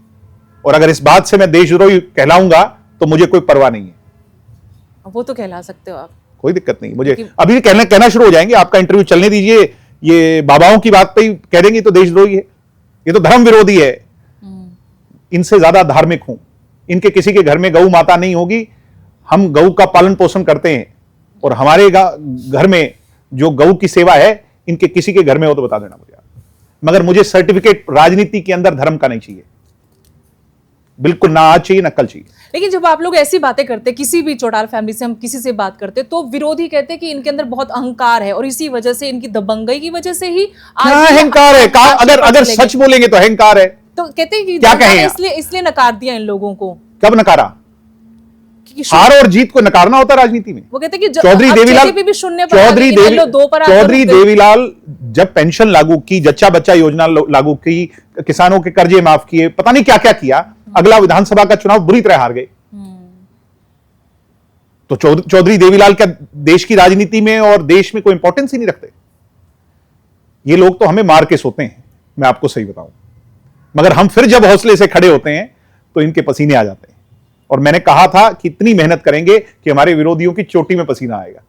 और अगर इस बात से मैं देशद्रोही कहलाऊंगा तो मुझे कोई परवाह नहीं है। वो तो कहला सकते हो आप, कोई दिक्कत नहीं मुझे। अभी कहना शुरू हो जाएंगे। आपका इंटरव्यू चलने दीजिए, ये बाबाओं की बात पे ही कह देंगे तो देशद्रोही है, ये तो धर्म विरोधी है। इनसे ज्यादा धार्मिक हूं। इनके किसी के घर में गौ माता नहीं होगी। हम गौ का पालन पोषण करते हैं और हमारे घर में जो गौ की सेवा है, इनके किसी के घर में हो तो बता देना मुझे। मगर मुझे सर्टिफिकेट राजनीति के अंदर धर्म का नहीं चाहिए, बिल्कुल ना आज चाहिए ना कल चाहिए। लेकिन जब आप लोग ऐसी बातें करते, किसी भी चौटाल फैमिली से हम किसी से बात करते, तो विरोधी कहते हैं कि इनके अंदर बहुत अहंकार है और इसी वजह से, इनकी दबंगई की वजह से ही अहंकार है। अगर सच बोलेंगे तो अहंकार है। तो कहते हैं कि क्या कहें, इसलिए नकार दिया इन लोगों को। कब नकारा? हार और जीत को नकारना होता है राजनीति में। वो कहते हैं कि चौधरी देवीलाल जब पेंशन लागू की, जच्चा बच्चा योजना लागू की, किसानों के कर्जे माफ किए, पता नहीं क्या क्या किया, अगला विधानसभा का चुनाव बुरी तरह हार गए। तो चौधरी देवीलाल क्या देश की राजनीति में और देश में कोई इंपॉर्टेंस ही नहीं रखते? ये लोग तो हमें मार के सोते हैं, मैं आपको सही बताऊं। मगर हम फिर जब हौसले से खड़े होते हैं तो इनके पसीने आ जाते हैं। और मैंने कहा था कि इतनी मेहनत करेंगे कि हमारे विरोधियों की चोटी में पसीना आएगा।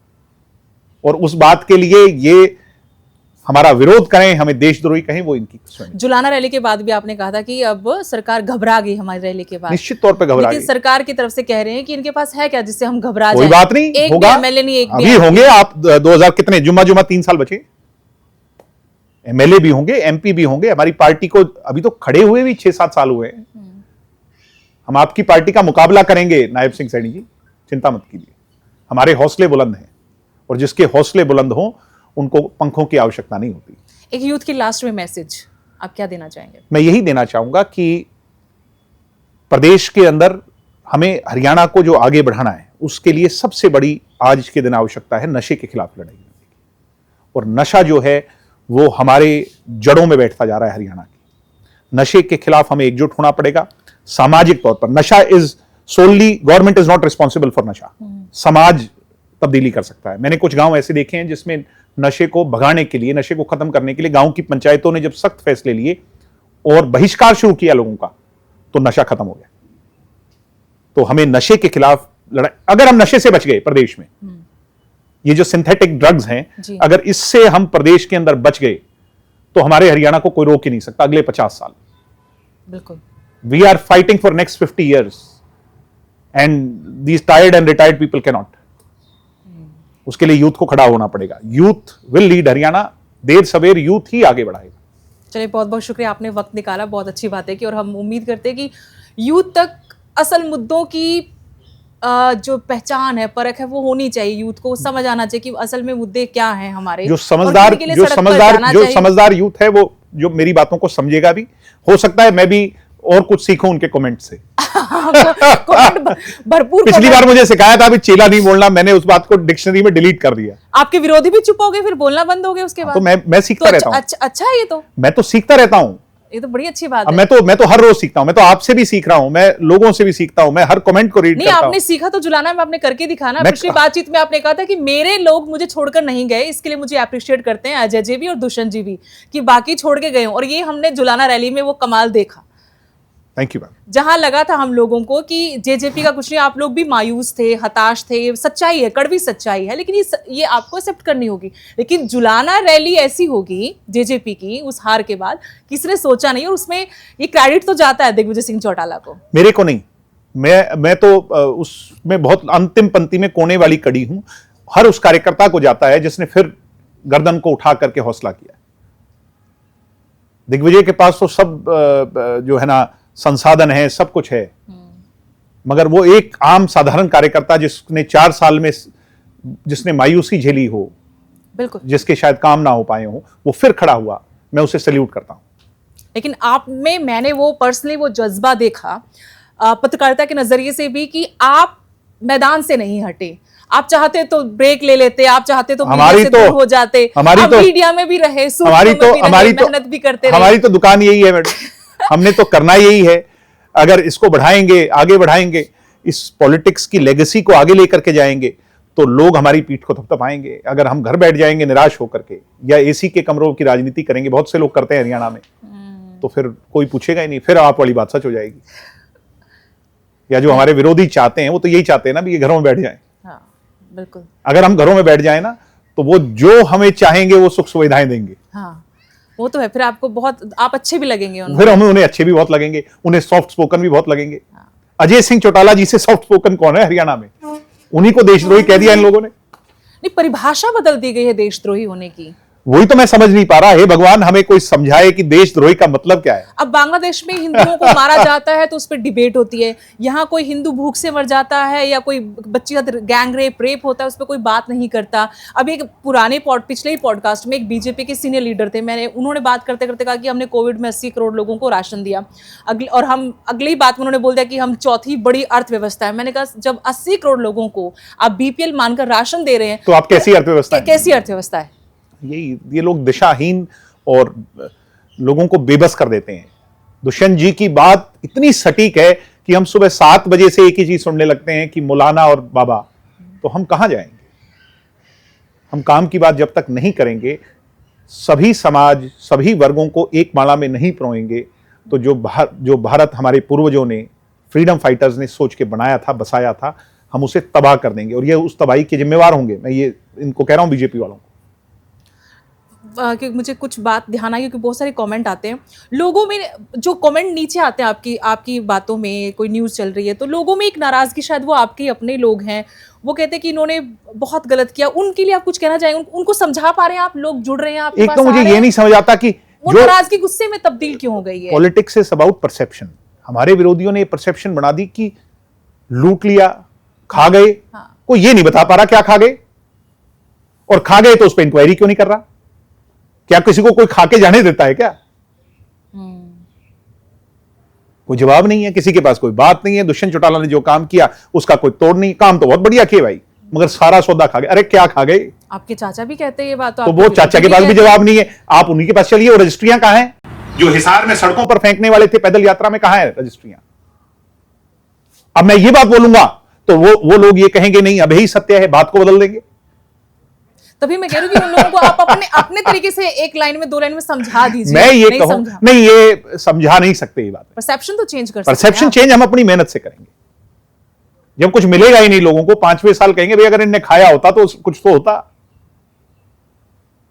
और उस बात के लिए ये हमारा विरोध करें, हमें देशद्रोही कहें, वो इनकी जुलाना रैली के बाद भी आपने कहा था कि अब सरकार घबरा गई हमारी रैली के बाद। निश्चित तौर पर घबरा गई। सरकार की तरफ से कह रहे हैं कि इनके पास है क्या जिससे हम घबरा जाएं? कोई बात नहीं, एक होगा। एमएलए नहीं, एक अभी होंगे। आप 2000 कितने जुम्मा 3 साल बचे, एमएलए भी होंगे, एमपी भी होंगे। हमारी पार्टी को अभी तो खड़े हुए भी 6-7 साल हुए हैं। हम आपकी पार्टी का मुकाबला करेंगे नायब सिंह सैनी जी, चिंता मत कीजिए। हमारे हौसले बुलंद हैं और जिसके हौसले बुलंद हों उनको पंखों की आवश्यकता नहीं होती। एक यूथ की लास्ट में मैसेज आप क्या देना चाहेंगे? मैं यही देना चाहूंगा कि प्रदेश के अंदर हमें हरियाणा को जो आगे बढ़ाना है, उसके लिए सबसे बड़ी आज के दिन आवश्यकता है नशे के खिलाफ लड़ाई। और नशा जो है वो हमारे जड़ों में बैठता जा रहा है हरियाणा की। नशे के खिलाफ हमें एकजुट होना पड़ेगा। सामाजिक तौर पर नशा is solely, government is not responsible for नशा। समाज तब्दीली कर सकता है। मैंने कुछ गांव ऐसे देखे हैं जिसमें नशे को भगाने के लिए, नशे को खत्म करने के लिए गांव की पंचायतों ने जब सख्त फैसले लिए और बहिष्कार शुरू किया लोगों का, तो नशा खत्म हो गया। तो हमें नशे के खिलाफ लड़ाई, अगर हम नशे से बच गए प्रदेश में, ये जो सिंथेटिक ड्रग्स हैं, अगर इससे हम प्रदेश के अंदर बच गए तो हमारे हरियाणा को कोई रोक ही नहीं सकता अगले 50 साल। बिल्कुल। We are fighting for next 50 years and these tired and retired people can not. उसके लिए यूथ को खड़ा होना पड़ेगा। यूथ विल लीड हरियाणा, देर सवेर यूथ ही आगे बढ़ाएगा। चलिए, बहुत बहुत शुक्रिया, आपने वक्त निकाला, बहुत अच्छी बात है कि, और हम उम्मीद करते हैं कि यूथ तक असल मुद्दों की जो पहचान है, परख है, वो होनी चाहिए। यूथ को समझ आना चाहिए कि असल में मुद्दे क्या हैं हमारे। जो समझदार यूथ है वो जो मेरी बातों को समझेगा भी। हो सकता है मैं भी और कुछ सीखूं उनके कमेंट से। भरपूर। पिछली बार मुझे सिखाया था अभी चेला नहीं बोलना, मैंने उस बात को डिक्शनरी में डिलीट कर दिया। आपके विरोधी भी चुप हो गए, फिर बोलना बंद हो गए उसके बाद? तो मैं सीखता रहता हूँ। अच्छा है, ये तो मैं तो सीखता रहता हूँ। ये तो बड़ी अच्छी बात है। मैं तो हर रोज सीखता हूं। मैं तो आपसे भी सीख रहा हूं, मैं लोगों से भी सीखता हूं, मैं हर कमेंट को रीड करता हूं। आपने सीखा तो जुलाना में आपने करके दिखाना। पिछली बातचीत में आपने कहा था कि मेरे लोग मुझे छोड़कर नहीं गए, इसके लिए मुझे अप्रिशिएट करते हैं अजय जी भी और दुष्यंत जी भी, कि बाकी छोड़ के गए, और ये हमने जुलाना रैली में वो कमाल देखा। Thank you ma'am. जहां लगा था हम लोगों को कि जेजेपी का कुछ नहीं, आप लोग भी मायूस थे, हताश थे, सच्चाई है, कड़वी सच्चाई है, लेकिन ये आपको एक्सेप्ट करनी होगी। लेकिन जुलाना रैली ऐसी होगी जेजेपी की उस हार के बाद, किसी ने सोचा नहीं, और उसमें ये क्रेडिट तो जाता है दिग्विजय सिंह चौटाला को, मेरे को नहीं। मैं तो उसमें बहुत अंतिम पंक्ति में कोने वाली कड़ी हूं। हर उस कार्यकर्ता को जाता है जिसने फिर गर्दन को उठा करके हौसला किया। दिग्विजय के पास तो सब जो है ना संसाधन है, सब कुछ है, मगर वो एक आम साधारण कार्यकर्ता जिसने 4 साल में जिसने मायूसी झेली हो, बिल्कुल, जिसके शायद काम ना हो पाए हो, वो फिर खड़ा हुआ, मैं उसे सैल्यूट करता हूं। लेकिन आप में मैंने वो पर्सनली वो जज्बा देखा पत्रकारिता के नजरिए से भी कि आप मैदान से नहीं हटे। आप चाहते तो ब्रेक ले लेते, आप चाहते तो मीडिया से दूर हो जाते, आप मीडिया में भी रहे, मेहनत भी करते रहे। हमारी तो दुकान यही है मैडम। हमने तो करना यही है। अगर इसको बढ़ाएंगे, आगे बढ़ाएंगे, इस पॉलिटिक्स की लेगेसी को आगे लेकर के जाएंगे, तो लोग हमारी पीठ को थपथपाएंगे। अगर हम घर बैठ जाएंगे निराश होकर के, या एसी के कमरों की राजनीति करेंगे, बहुत से लोग करते हैं हरियाणा में, तो फिर कोई पूछेगा ही नहीं, फिर आप वाली बात सच हो जाएगी। या जो हमारे विरोधी चाहते हैं वो तो यही चाहते हैं ना भी ये घरों में बैठ जाएं। हाँ, बिल्कुल। अगर हम घरों में बैठ जाएं ना, तो वो जो हमें चाहेंगे वो सुख सुविधाएं देंगे। हाँ, वो तो है। फिर आपको बहुत, आप अच्छे भी लगेंगे उनको। फिर हमें उन्हें अच्छे भी बहुत लगेंगे, उन्हें सॉफ्ट स्पोकन भी बहुत लगेंगे। अजय सिंह चौटाला जी से सॉफ्ट स्पोकन कौन है हरियाणा में? उन्हीं को देशद्रोही कह दिया इन लोगों ने। नहीं, परिभाषा बदल दी गई है देशद्रोही होने की। वही तो मैं समझ नहीं पा रहा। हे भगवान, हमें कोई समझाए कि देशद्रोही का मतलब क्या है। अब बांग्लादेश में हिंदुओं को मारा जाता है तो उस पर डिबेट होती है, यहाँ कोई हिंदू भूख से मर जाता है या कोई बच्ची का गैंग रेप होता है, उस पर कोई बात नहीं करता। अभी एक पिछले ही पॉडकास्ट में एक बीजेपी के सीनियर लीडर थे, उन्होंने बात करते करते कहा कि हमने कोविड में 80 करोड़ लोगों को राशन दिया, और हम अगली बात में उन्होंने बोल दिया कि हम चौथी बड़ी अर्थव्यवस्था है। मैंने कहा, जब 80 करोड़ लोगों को आप बीपीएल मानकर राशन दे रहे हैं तो आप कैसी अर्थव्यवस्था है? ये लोग दिशाहीन और लोगों को बेबस कर देते हैं। दुष्यंत जी की बात इतनी सटीक है कि हम सुबह 7 बजे से एक ही चीज सुनने लगते हैं कि मौलाना और बाबा, तो हम कहां जाएंगे? हम काम की बात जब तक नहीं करेंगे, सभी समाज, सभी वर्गों को एक माला में नहीं पिरोएंगे, तो जो भारत हमारे पूर्वजों ने, फ्रीडम फाइटर्स ने सोच के बनाया था, बसाया था, हम उसे तबाह कर देंगे, और ये उस तबाही के जिम्मेवार होंगे। मैं ये इनको कह रहा हूं, बीजेपी वालों को। कि मुझे कुछ बात ध्यान आई, क्योंकि बहुत सारे कमेंट आते हैं लोगों में, जो कमेंट नीचे आते हैं आपकी बातों में, कोई न्यूज़ चल रही है तो लोगों में एक नाराजगी, शायद वो आपके अपने लोग हैं, वो कहते हैं कि इन्होंने बहुत गलत किया। उनके लिए आप कुछ कहना चाहेंगे? उनको समझा पा रहे हैं आप? लोग जुड़ रहे हैं आपके पास? एक तो मुझे ये नहीं समझ आता कि वो नाराजगी गुस्से में तब्दील क्यों हो गई है। Politics is about perception. हमारे विरोधियों ने परसेप्शन बना दी कि लूट लिया, खा गए। कोई ये नहीं बता पा रहा क्या खा गए, और खा गए तो उस पर इंक्वायरी क्यों नहीं कर रहा? क्या किसी को कोई खा के जाने देता है क्या? कोई जवाब नहीं है, किसी के पास कोई बात नहीं है। दुष्यंत चौटाला ने जो काम किया उसका कोई तोड़ नहीं। काम तो बहुत बढ़िया किया भाई, मगर सारा सौदा खा गए। अरे क्या खा गए? आपके चाचा भी कहते हैं ये बात, तो वो चाचा के पास भी जवाब नहीं है। आप उन्हीं के पास चलिए, वो रजिस्ट्रियां कहां हैं? जो हिसार में सड़कों पर फेंकने वाले थे पैदल यात्रा में, कहां है रजिस्ट्रियां? अब मैं ये बात बोलूंगा तो वो लोग ये कहेंगे नहीं अब यही सत्य है, बात को बदल देंगे। तभी मैं कह रही हूँ कि उन लोगों को आप अपने तरीके से एक लाइन में, 2 लाइन में समझा दीजिए। मैं ये नहीं कहूं, समझा, नहीं ये समझा नहीं सकते ये बात। परसेप्शन तो चेंज कर सकते हैं परसेप्शन आप। चेंज हम अपनी मेहनत से करेंगे। जब कुछ मिलेगा ही नहीं लोगों को, 5वें साल कहेंगे भाई अगर इनने खाया होता तो कुछ तो होता।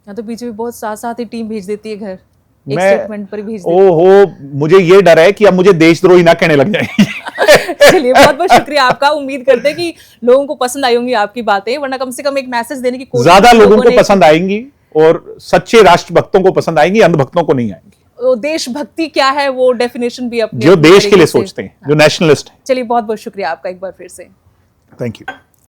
या तो बीजेपी बहुत साथ ही टीम भेज देती है घर, एक मैं स्टेटमेंट पर भेज देती है। ओहो, मुझे ये डर है कि अब मुझे देशद्रोही ना कहने लग जाएंगे। चलिए बहुत बहुत शुक्रिया आपका। उम्मीद करते हैं कि लोगों को पसंद आई होंगी आपकी बातें, वरना कम से कम एक मैसेज देने की कोशिश ज्यादा लोगों को ने पसंद आएंगी और सच्चे राष्ट्रभक्तों को पसंद आएंगी, अंधभक्तों को नहीं आएंगी। देशभक्ति क्या है वो डेफिनेशन भी अपनी जो अपनी देश के तरीके लिए से- सोचते हैं, जो नेशनलिस्ट हैं। चलिए बहुत बहुत शुक्रिया आपका एक बार फिर से। Thank you.